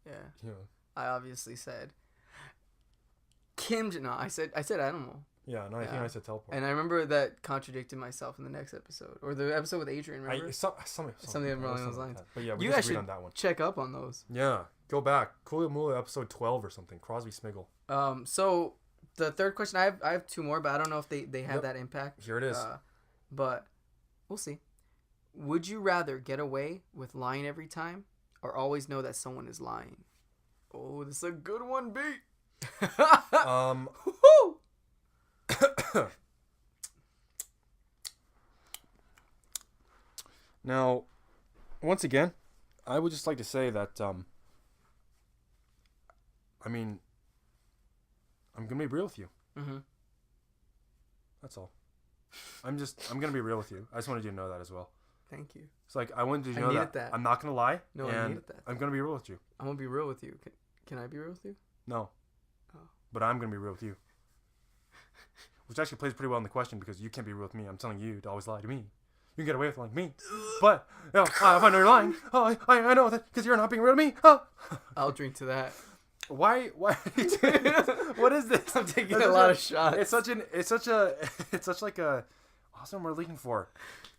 yeah. Yeah. I obviously said Kim. No, I said animal. Yeah, no, I think I said teleport. And I remember that contradicted myself in the next episode or the episode with Adrian. Remember? Something along those lines. But yeah, we you guys disagreed should on that one. check up on those. Yeah, go back. Coolio Moolio episode 12 or something. Crosby Smiggle. So the third question, I have two more, but I don't know if they have that impact. Here it is. But we'll see. Would you rather get away with lying every time or always know that someone is lying? Oh, this is a good one, B. Woo-hoo! Now, once again, I would just like to say that I mean, I'm gonna be real with you. Mm-hmm. That's all. I'm gonna be real with you. I just wanted you to know that as well. Thank you. It's like I wanted you to know that I'm not gonna lie. No, and I needed that. I'm gonna be real with you. I'm gonna be real with you. Can I be real with you? No. Oh. But I'm gonna be real with you. Which actually plays pretty well in the question because you can't be real with me. I'm telling you to always lie to me. You can get away with lying to me. But if I know you're lying, I know that because you're not being real to me. I'll drink to that. Why? What is this? I'm taking a lot of shots. It's such like a. What's the word we're looking for?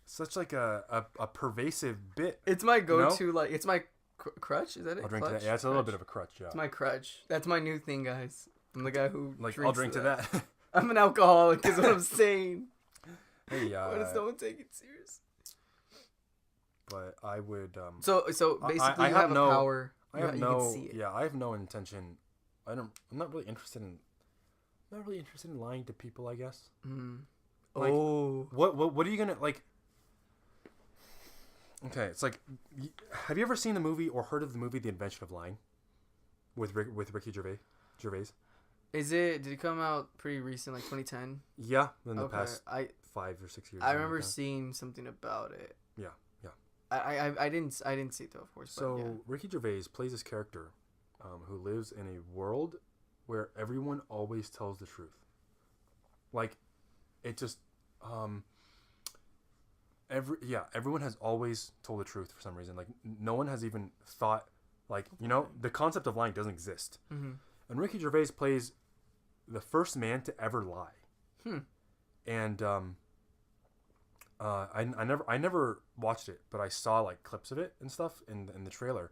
Such like a pervasive bit. It's my go-to. Like it's my crutch. Is that it? I'll drink to that. Yeah, it's a little bit of a crutch. Yeah. It's my crutch. That's my new thing, guys. I'm the guy who like. I'll drink to that. I'm an alcoholic. Is what I'm saying. Hey, why does no one take it serious? But I would. So basically, you have a power. I have no. Yeah, I have no intention. I'm not really interested in. Not really interested in lying to people. I guess. Mm. Like, what are you gonna like? Okay, it's like, have you ever seen the movie or heard of the movie The Invention of Lying, with Ricky Gervais? Did it come out pretty recent, like 2010? Yeah, in the past 5 or 6 years. I remember seeing something about it. Yeah. I didn't see it though, of course. So but yeah. Ricky Gervais plays this character, who lives in a world where everyone always tells the truth. Like, it just everyone has always told the truth for some reason. Like, no one has even thought, like, the concept of lying doesn't exist. Mm-hmm. And Ricky Gervais plays the first man to ever lie. And I never watched it, but I saw like clips of it and stuff in the trailer.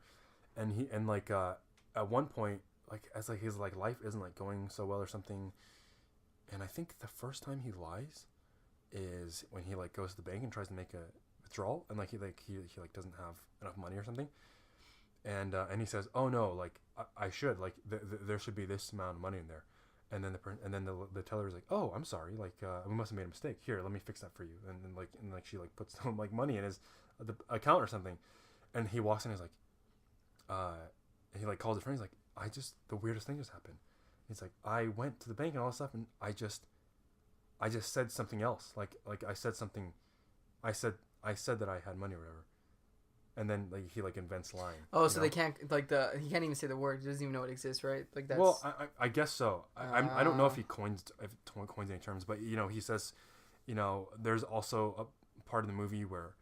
And at one point, like, as like his like life isn't like going so well or something. And I think the first time he lies is when he like goes to the bank and tries to make a withdrawal, and like he doesn't have enough money or something. And he says, "Oh no, like I should, like there should be this amount of money in there." And then the teller is like, "Oh, I'm sorry, like we must have made a mistake. Here, let me fix that for you." And then she like puts some like money in his the account or something, and he walks in and he's like, and he like calls his friend. He's like, the weirdest thing just happened. He's like, I went to the bank and all this stuff, and I just said something else. Like I said something, I said that I had money or whatever. And then like he like invents lying. Oh, so they can't he can't even say the word. He doesn't even know it exists, right? Like that's. Well, I guess so. I don't know if he coins any terms, but he says, there's also a part of the movie where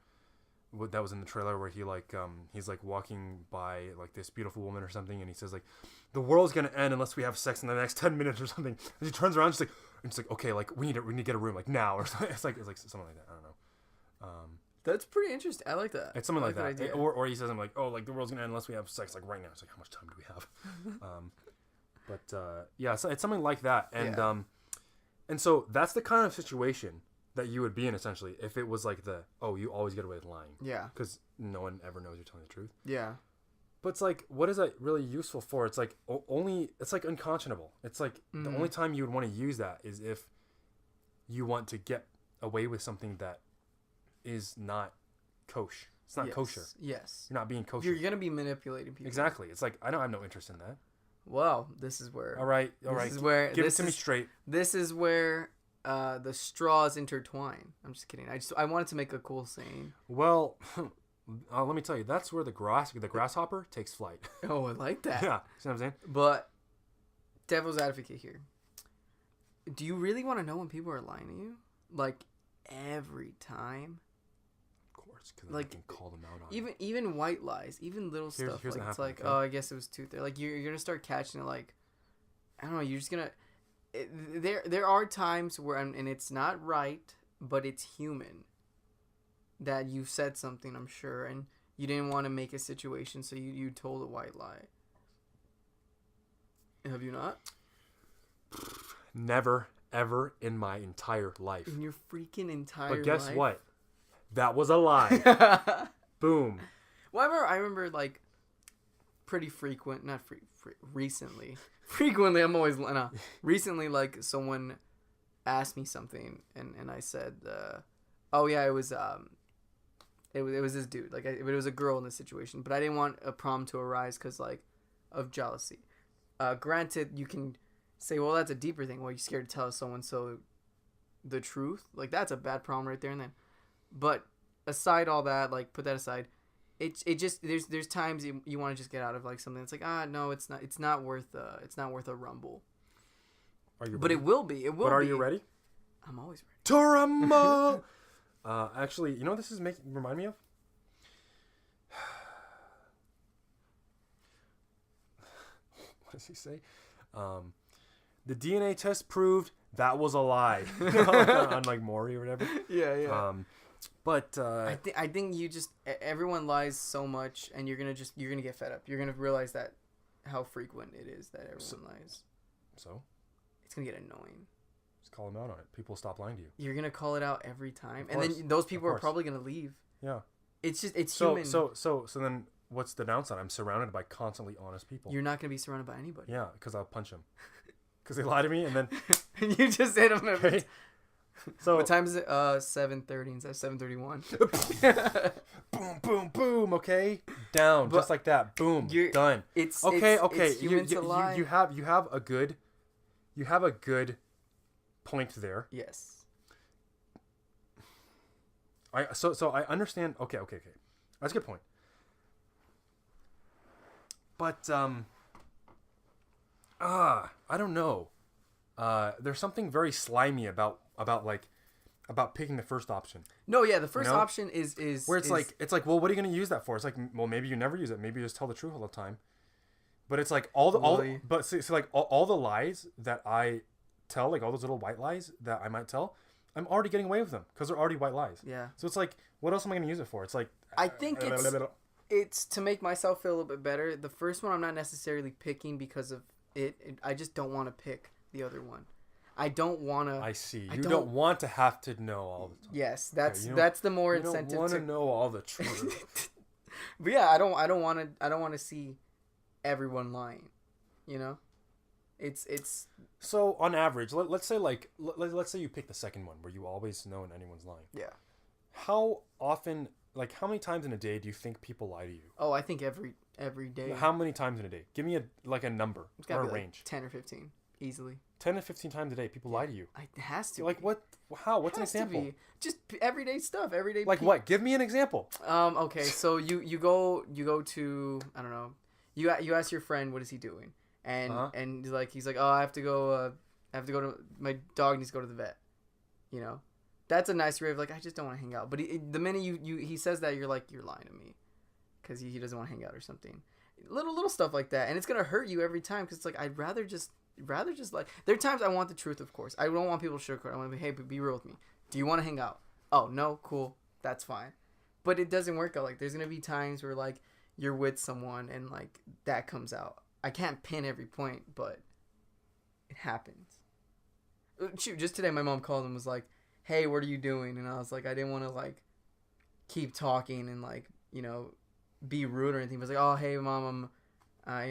that was in the trailer where he like he's like walking by like this beautiful woman or something, and he says like, the world's gonna end unless we have sex in the next 10 minutes or something. And she turns around, she's like, okay, like we need to get a room like now or something. It's like something like that. I don't know. That's pretty interesting. I like that. It's something like that. Or he says, I'm like, oh, like the world's gonna end unless we have sex like right now. It's like, how much time do we have? Yeah, so it's something like that. And and so that's the kind of situation that you would be in essentially if it was like you always get away with lying. Yeah. Because no one ever knows you're telling the truth. Yeah. But it's like, what is that really useful for? It's like it's like unconscionable. It's like the only time you would want to use that is if you want to get away with something that is not kosher. It's not kosher. Yes. You're not being kosher. You're gonna be manipulating people. Exactly. It's like I have no interest in that. Well, this is where. All right. This is where. Give it to me straight. This is where the straws intertwine. I'm just kidding. I wanted to make a cool saying. Well, let me tell you, that's where the grasshopper takes flight. Oh, I like that. Yeah. See what I'm saying? But devil's advocate here. Do you really want to know when people are lying to you? Like, every time? Of course, because like, I can call them out on it. Even white lies, even little stuff. Here's like, it's happening, like, okay? oh, I guess it was tooth. Like, you're going to start catching it, like, I don't know, you're just going to... There are times where, and it's not right, but it's human, that you said something, I'm sure, and you didn't want to make a situation, so you told a white lie. Have you not? Never, ever in my entire life. In your freaking entire life? But guess what? That was a lie. Boom. Well, I remember like, pretty frequent, not recently. Frequently, I'm always, no. Recently, like, someone asked me something, and I said, oh yeah, it was this dude. Like, it was a girl in this situation, but I didn't want a problem to arise because, like, of jealousy. Granted, you can say, well, that's a deeper thing. Well, you're scared to tell someone the truth. Like, that's a bad problem right there and then. But aside all that, like, put that aside, it just there's times you want to just get out of like something. It's like, no, it's not worth a rumble. Are you ready? But it will be. It will. But are be. you ready? I'm always ready. To rumble. Actually, you know what this is remind me of? What does he say? The DNA test proved that was a lie. Unlike Maury or whatever. Yeah. But I think you just everyone lies so much, and you're gonna get fed up. You're gonna realize that how frequent it is that everyone lies. So it's gonna get annoying. Just call them out on it. People stop lying to you. You're gonna call it out every time, and then those people are probably gonna leave. Yeah. It's so human. So then what's the downside? I'm surrounded by constantly honest people. You're not gonna be surrounded by anybody. Yeah, because I'll punch them. Because they lie to me, and then you just hit them every time. So what time is it? 7:30 instead of 7:31. Boom, boom, boom. Okay, down just like that. Boom, done. It's okay. It's human to lie. You have a good point there. Yes. So I understand. Okay. That's a good point. But I don't know. There's something very slimy about picking the first option. No, yeah, the first option is where it's like, well, what are you going to use that for? It's like, well, maybe you never use it. Maybe you just tell the truth all the time. But it's like all the lies that I tell, like all those little white lies that I might tell, I'm already getting away with them because they're already white lies. Yeah. So it's like, what else am I going to use it for? It's like, I think it's to make myself feel a little bit better. The first one I'm not necessarily picking because of it. I just don't want to pick the other one. I don't want to. I see. You don't want to have to know all the time. Yes, that's the more incentive. You don't want to know all the truth. But yeah, I don't want to see everyone lying. You know, it's. So on average, let's say let's say you pick the second one where you always know when anyone's lying. Yeah. How often? Like, how many times in a day do you think people lie to you? Oh, I think every day. How many times in a day? Give me a number or a range. 10 or 15, easily. 10 to 15 times a day, people lie to you. It has to. Like, what? How? What's an example? Just everyday stuff. Everyday. Like what? Give me an example. Okay. So you go to, I don't know. You ask your friend, what is he doing, and he's like, oh, I have to go to, my dog needs to go to the vet. You know. That's a nice way of like, I just don't want to hang out. But the minute he says that, you're like, you're lying to me, because he doesn't want to hang out or something. Little stuff like that, and it's gonna hurt you every time because it's like I'd rather just like. There are times I want the truth, of course. I don't want people to sugarcoat. I want to be, hey, be real with me. Do you want to hang out? Oh no, cool, that's fine. But it doesn't work out. Like there's gonna be times where like you're with someone and like that comes out. I can't pin every point, but it happens. Shoot, just today my mom called and was like, hey, what are you doing? And I was like, I didn't want to like keep talking and like, you know, be rude or anything. But I was like, oh, hey, mom, I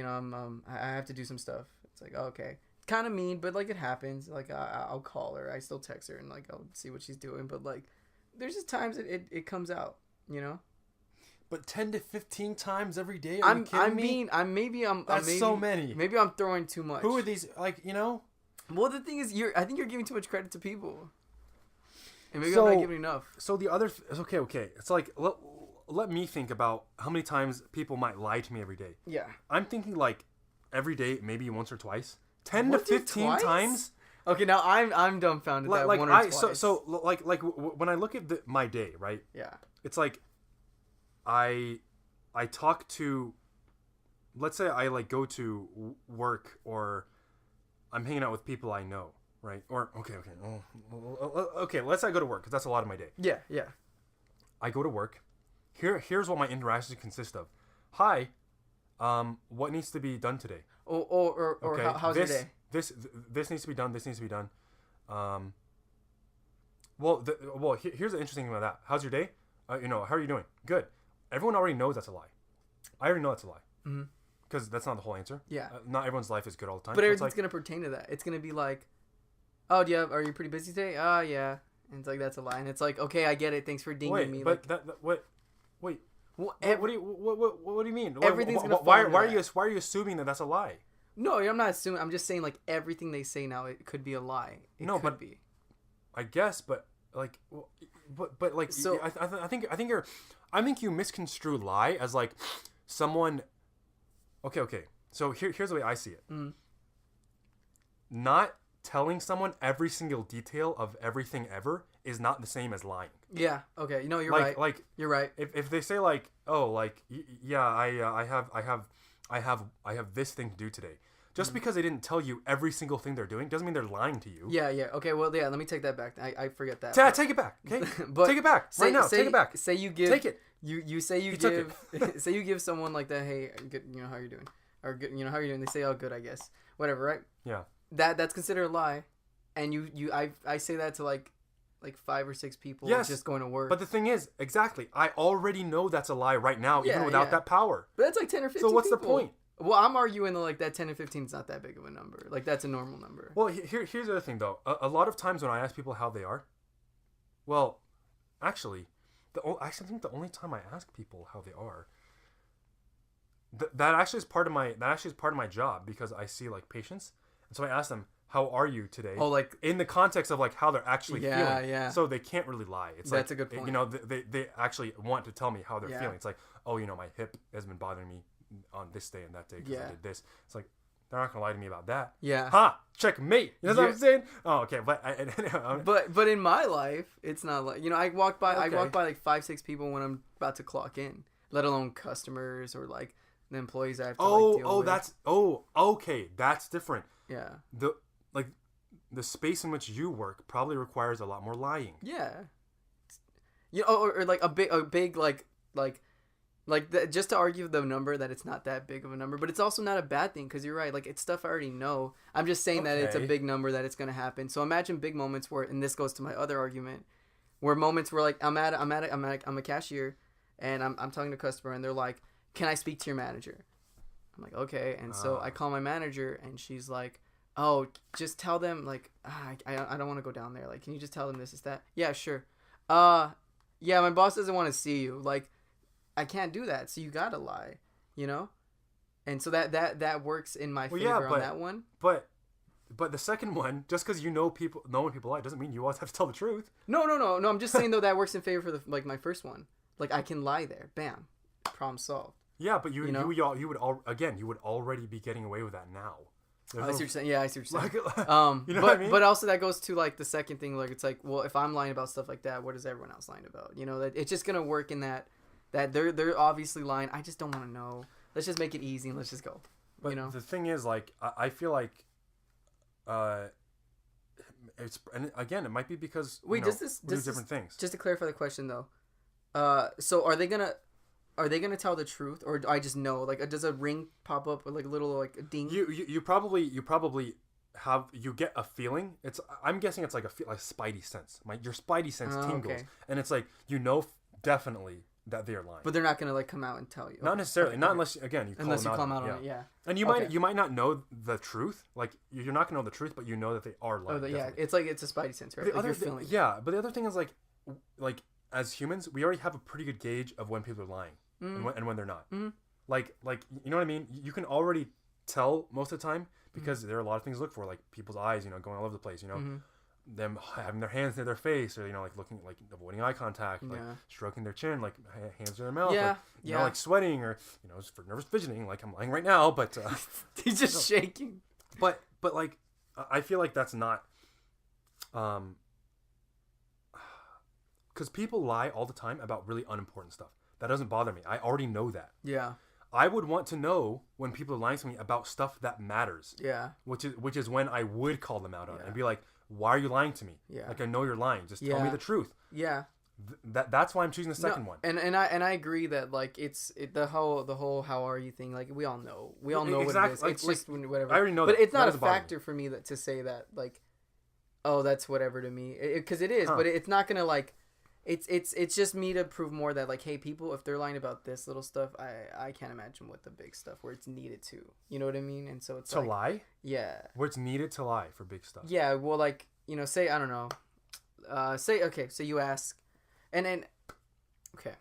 have to do some stuff. It's like, oh, okay. Kind of mean, but like it happens. Like I'll call her. I still text her and like I'll see what she's doing. But like there's just times it comes out, you know? But 10 to 15 times every day? Are you kidding me? That's so many. Maybe I'm throwing too much. Who are these, like, you know? Well, the thing is, I think you're giving too much credit to people. And maybe I'm not giving enough. So the other... Okay. It's like, let me think about how many times people might lie to me every day. Yeah. I'm thinking, like, every day, maybe once or twice. 10 Once to or 15 twice? times. Okay, now I'm dumbfounded that Like one or I twice. when I look at my day, right? Yeah. It's like I talk to, let's say I like go to work, or I'm hanging out with people I know, right? Or okay, let's say I go to work, because that's a lot of my day. Yeah, yeah. I go to work. Here's what my interactions consist of. Hi, what needs to be done today? Or Okay, how's your day? This needs to be done. This needs to be done. Here's the interesting thing about that. How's your day? How are you doing? Good. Everyone already knows that's a lie. I already know that's a lie. Mm-hmm. Because that's not the whole answer. Yeah. Not everyone's life is good all the time. But So everything's gonna pertain to that. It's gonna be like, oh, are you pretty busy today? Oh, yeah. And it's like, that's a lie. And it's like, okay, I get it. Thanks for dinging me. But like, what do you mean? Everything's gonna fall why into are that. you assuming that that's a lie? No, I'm not assuming. I'm just saying, like, everything they say now, it could be a lie. It No, could but- be. I guess, but like, but like, So- I think you misconstrue lie as like someone. Okay. So here's the way I see it. Mm. Not telling someone every single detail of everything ever is not the same as lying. Yeah. Okay. No, you're Like right. like You're right. if they say like, oh, like yeah, I have this thing to do today. Just because they didn't tell you every single thing they're doing doesn't mean they're lying to you. Yeah. Yeah. Okay. Well, yeah. Let me take that back. I forget that. Take it back, okay? But take it back right now. Take it back. Say you give. Take it. You say you took give. Say you give someone like that. Hey, good. How you doing? Or good. How you doing? They say, oh, good. I guess. Whatever. Right. Yeah. That's considered a lie, and I say that to like 5 or 6 people. Yes, just going to work. But the thing is, exactly, I already know that's a lie right now, even without that power. But that's like 10 or 15 So what's the people. point? Well, I'm arguing that like that 10 and 15 is not that big of a number. Like that's a normal number. Well, here's the other thing, though. A lot of times when I ask people how they are, well, actually, I think the only time I ask people how they are, that actually is part of my job, because I see like patients, and so I ask them, how are you today? Oh, like in the context of like how they're actually feeling. Yeah. So they can't really lie. It's That's like, a good point. You know, they actually want to tell me how they're Yeah. feeling. It's like, oh, my hip has been bothering me on this day and that day because I Yeah. did this. It's like, they're not gonna lie to me about that. Yeah. Ha! Checkmate. You know what Yeah. I'm saying? Oh, okay. But But in my life, it's not like I walk by Okay. like 5, 6 people when I'm about to clock in, let alone customers or like the employees I have to like deal with. Okay. That's different. Yeah. The space in which you work probably requires a lot more lying. Yeah. Or like a big just to argue the number that it's not that big of a number, but it's also not a bad thing because you're right. Like it's stuff I already know. I'm just saying that it's a Okay. big number that it's gonna happen. So imagine big moments where, and this goes to my other argument, where moments where like I'm a cashier, and I'm talking to a customer and they're like, "Can I speak to your manager?" I'm like, "Okay," and so I call my manager and she's like, "Oh, just tell them like I don't want to go down there. Like, can you just tell them this is that?" "Yeah, sure." Yeah, my boss doesn't want to see you. Like, I can't do that. So you gotta lie, And so that works in my favor on that one. But the second one, just because know when people lie, doesn't mean you always have to tell the truth. No. I'm just saying though that works in favor for my first one. Like I can lie there. Bam, problem solved. Yeah, but you would already be getting away with that now. I see what you're saying. Yeah, I see what you're saying. You know but what I mean? but also that goes to like the second thing. Like it's like, well, if I'm lying about stuff like that, what is everyone else lying about? That it's just gonna work in that they're obviously lying. I just don't want to know. Let's just make it easy and let's just go. But the thing is, like, I feel like, it's, and again, it might be because we do different things. Just to clarify the question though, so are they gonna tell the truth, or do I just know? Like, does a ring pop up with like a little like a ding? You probably get a feeling. I'm guessing it's like a spidey sense. Your spidey sense tingles, okay. and it's like definitely that they're lying. But they're not gonna like come out and tell you. Not necessarily. Not unless again you call them out on it. Yeah. And you might not know the truth. Like you're not gonna know the truth, but you know that they are lying. Yeah, it's like it's a spidey sense, right? Like you're feeling. Yeah, but the other thing is like as humans, we already have a pretty good gauge of when people are lying and when they're not. Mm-hmm. Like you know what I mean? You can already tell most of the time because there are a lot of things to look for, like people's eyes, going all over the place, them having their hands near their face, or like looking, like avoiding eye contact, like stroking their chin, like hands in their mouth, like sweating, or for nervous fidgeting, like I'm lying right now, but he's just shaking. But like, I feel like that's not, because people lie all the time about really unimportant stuff. That doesn't bother me. I already know that. Yeah. I would want to know when people are lying to me about stuff that matters. Yeah. Which is when I would call them out on it and Yeah. be like, "Why are you lying to me? Yeah. Like, I know you're lying. Just tell me the truth." Yeah. That's why I'm choosing the second one. And I agree that like the whole how are you thing, like we all know what it is. Like, it's just whatever. I already know but that. It's not That a factor for me to say that like, oh, that's whatever to me, because it is. But it's not gonna like, it's just me to prove more that like, hey, people, if they're lying about this little stuff, I can't imagine what the big stuff where it's needed to. You know what I mean? And so it's to lie. Yeah. Where it's needed to lie for big stuff. Yeah. Well, like, you know, say I don't know, so you ask, and then. Okay.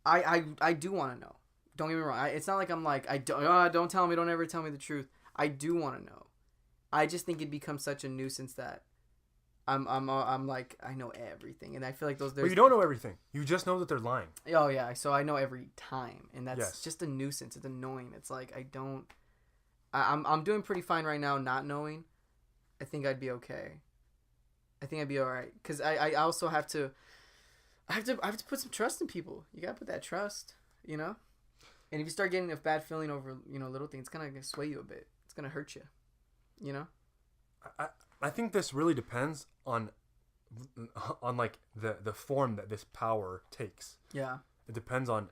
I do want to know. Don't get me wrong. It's not like I'm like, don't tell me, don't ever tell me the truth. I do want to know. I just think it becomes such a nuisance that I'm like, I know everything, and I feel like But you don't know everything. You just know that they're lying. Oh yeah, so I know every time, and that's just a nuisance. It's annoying. It's like I'm doing pretty fine right now, not knowing. I think I'd be okay. I think I'd be all right, because I also have to. I have to put some trust in people. You gotta put that trust, you know. And if you start getting a bad feeling over, you know, little things, it's gonna sway you a bit. It's gonna hurt you, you know. I think this really depends on like the form that this power takes. Yeah. It depends on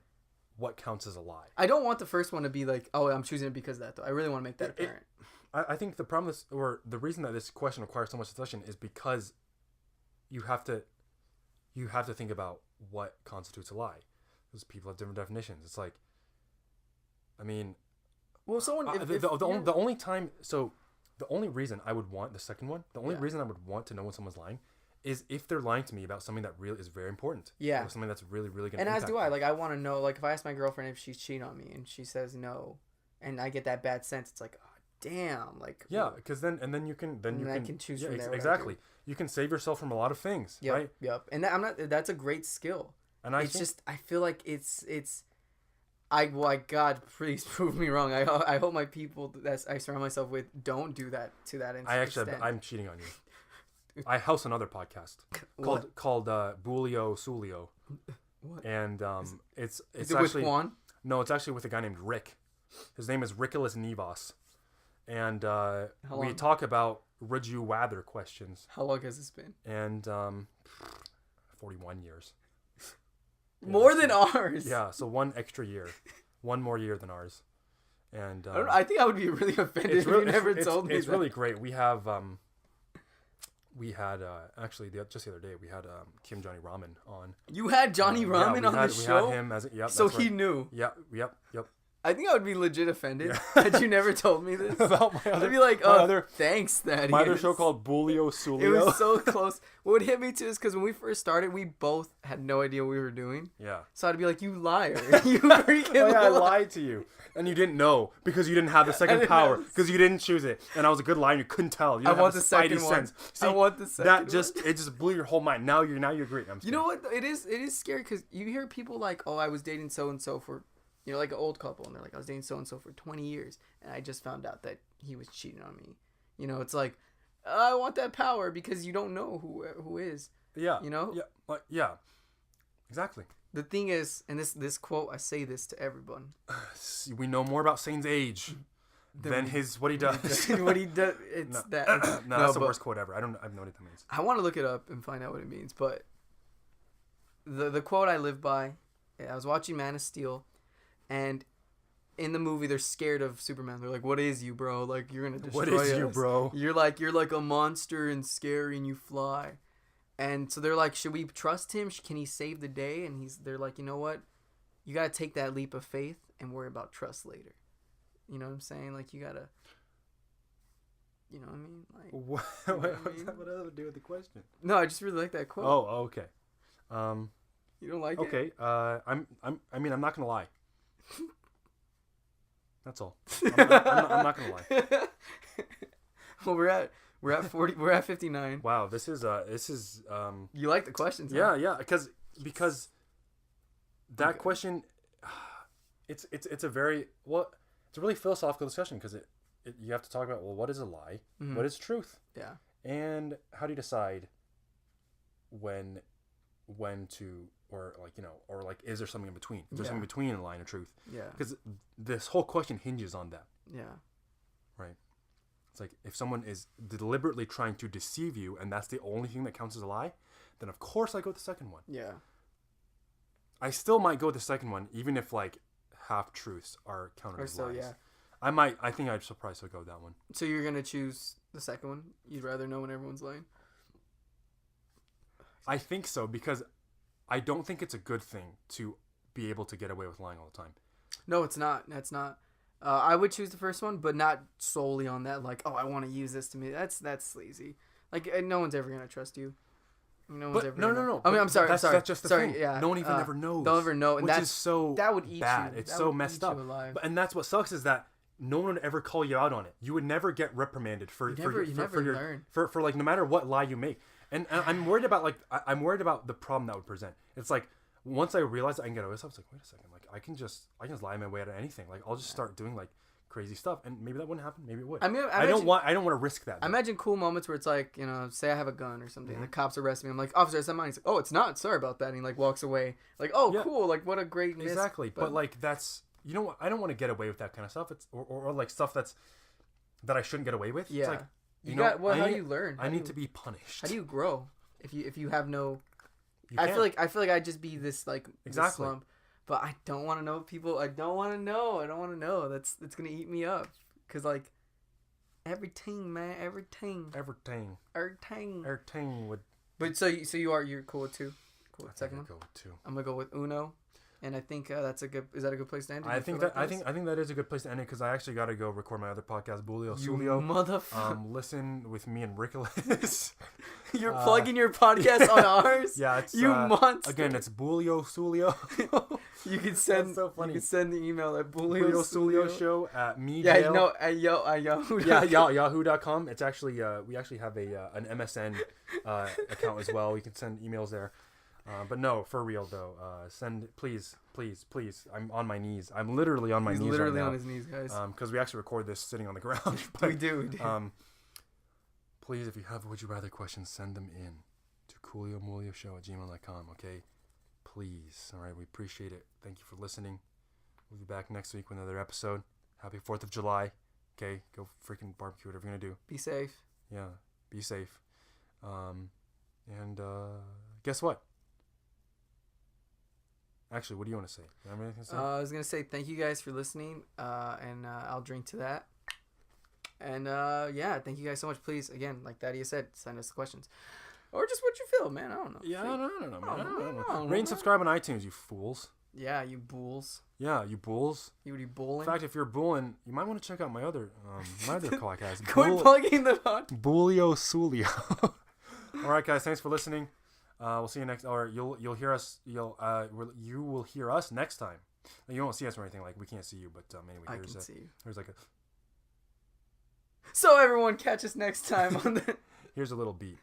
what counts as a lie. I don't want the first one to be like, oh, I'm choosing it because of that, though. I really want to make that apparent. I think the problem is, or the reason that this question requires so much discussion is because you have to think about what constitutes a lie. Because people have different definitions. It's like, I mean, well, someone the only time, so the only reason I would want the second one, the only reason I would want to know when someone's lying, is if they're lying to me about something that really is very important. Yeah. Or something that's really, really gonna. And impact as do I. me. Like, I want to know. Like, if I ask my girlfriend if she's cheating on me and she says no, and I get that bad sense, it's like, oh, damn. Like. Yeah, because then you can choose from there. Exactly. You can save yourself from a lot of things. Yep, right. Yep. And that's a great skill. And I feel like it's. God, please prove me wrong. I hope my people that I surround myself with don't do that to that extent. I'm cheating on you. I host another podcast called Coolio Moolio. What? And it's is it actually with Juan? No, it's actually with a guy named Rick. His name is Rickolas Nivas, and we talk about would you rather questions. How long has this been? And 41 years. More than ours. Yeah, so one extra year, one more year than ours, and I think I would be really offended if you never told me. It's really great. We had actually just the other day we had Kim Johnny Ramen on. You had Johnny Ramen on the show. We had him as so he knew. Yep. I think I would be legit offended had you never told me this. About my other, I'd be like, oh, thanks, Thaddeus. My other show called Coolio Moolio. It was so close. What would hit me too is because when we first started, we both had no idea what we were doing. Yeah. So I'd be like, you liar. You freaking I lied to you. And you didn't know because you didn't have the second power because you didn't choose it. And I was a good liar and you couldn't tell. I want the second one. See, I want the second one. It just blew your whole mind. Now you agree. You know what? It is scary because you hear people like, oh, I was dating so-and-so for... You know, like an old couple, and they're like, I was dating so-and-so for 20 years, and I just found out that he was cheating on me. You know, it's like, I want that power because you don't know who is. Yeah. You know? Yeah. Yeah. Exactly. The thing is, and this quote, I say this to everyone. We know more about Sane's age than what he does. What he does. It's no. that. No, that's the worst quote ever. I have no idea what that means. I want to look it up and find out what it means, but the quote I live by, I was watching Man of Steel, and in the movie, they're scared of Superman. They're like, "What is you, bro? Like, you're gonna destroy us. What is you, bro? You're like a monster and scary, and you fly." And so they're like, "Should we trust him? Can he save the day?" And they're like, "You know what? You gotta take that leap of faith and worry about trust later." You know what I'm saying? Like, you gotta. You know what I mean? Like, what does that have to do with the question? No, I just really like that quote. Oh, okay. You don't like it? Okay. I'm not gonna lie. That's all. I'm not gonna lie. Well, we're at 40. We're at 59. Wow, this is. You like the questions? Yeah, huh? yeah, because that question, it's a very it's a really philosophical discussion because you have to talk about, well, what is a lie? Mm-hmm. What is truth? Yeah. And how do you decide when to, or like, you know, or like, is there something in between? Is there something between a lie and a truth? Yeah. Because this whole question hinges on that. Yeah. Right. It's like, if someone is deliberately trying to deceive you and that's the only thing that counts as a lie, then of course I go with the second one. Yeah. I still might go with the second one, even if like half truths are counted as lies. Yeah. I think I'd surprise to go with that one. So you're gonna choose the second one? You'd rather know when everyone's lying? I think so, because I don't think it's a good thing to be able to get away with lying all the time. No, it's not. That's not. I would choose the first one, but not solely on that. Like, oh, I want to use this to me. That's sleazy. Like, no one's ever gonna trust you. No. I mean, I'm sorry. That's just the thing. Yeah. No one even ever knows. They'll never know, and which that's is so that would eat bad. you. It's that so would messed eat up. you alive. And that's what sucks, is that no one would ever call you out on it. You would never get reprimanded for like, no matter what lie you make. And I'm worried about the problem that would present. It's like, once I realize I can get away with stuff, it's like, wait a second, like I can just lie my way out of anything. Like, I'll just start doing like crazy stuff, and maybe that wouldn't happen. Maybe it would. I mean, I don't want to risk that. I imagine cool moments where it's like, you know, say I have a gun or something, and the cops arrest me. I'm like, officer, it's not mine. He's like, oh, it's not. Sorry about that. And he like walks away. Like, oh, cool. Like, what a great miss. Exactly. But like, that's, you know what? I don't want to get away with that kind of stuff. It's or like stuff that I shouldn't get away with. Yeah. It's like, how do you learn? I need to be punished. How do you grow if you have no? I feel like I'd just be this like this slump, but I don't want to know people. I don't want to know. That's gonna eat me up, cause like everything, man, everything would. But you're cool with two. Cool with second one. Go with two. I'm gonna go with Uno. And I think that's a good. Is that a good place to end? I think that is a good place to end it, because I actually got to go record my other podcast, Coolio Moolio. Motherfucker! Listen with me and Nicholas. You're plugging your podcast on ours. Yeah, it's monster. Again, it's Coolio Moolio. You can send. That's so funny. You can send the email at Coolio Moolio Show at me. Yeah, you know, at Yahoo. Yeah, yahoo.com. It's actually we actually have an MSN account as well. You can send emails there. But no, for real though, send please. I'm on my knees. I'm literally on my knees. He's literally on his knees, guys. Because we actually record this sitting on the ground. But, we do. Please, if you have would you rather questions, send them in to cooliomoolioshow@gmail.com. Okay, please. All right, we appreciate it. Thank you for listening. We'll be back next week with another episode. Happy 4th of July. Okay, go freaking barbecue, whatever you're gonna do. Be safe. Yeah, be safe. And guess what? Actually, what do you want to say? You have anything to say? I was going to say thank you guys for listening, and I'll drink to that. And, thank you guys so much. Please, again, like Thaddeus said, send us the questions. Or just what you feel, man. I don't know. Yeah, I don't know, man. I don't know. Rate and subscribe on iTunes, you fools. Yeah, you bulls. Yeah, you bulls. You would be bulling. In fact, if you're bulling, you might want to check out my other podcast. Quit plugging the pod. Coolio Moolio. All right, guys. Thanks for listening. We'll see you next, or you'll hear us. You will hear us next time. You won't see us or anything, like we can't see you, but anyway, I can see you. There's like a. So everyone, catch us next time on the. Here's a little beat.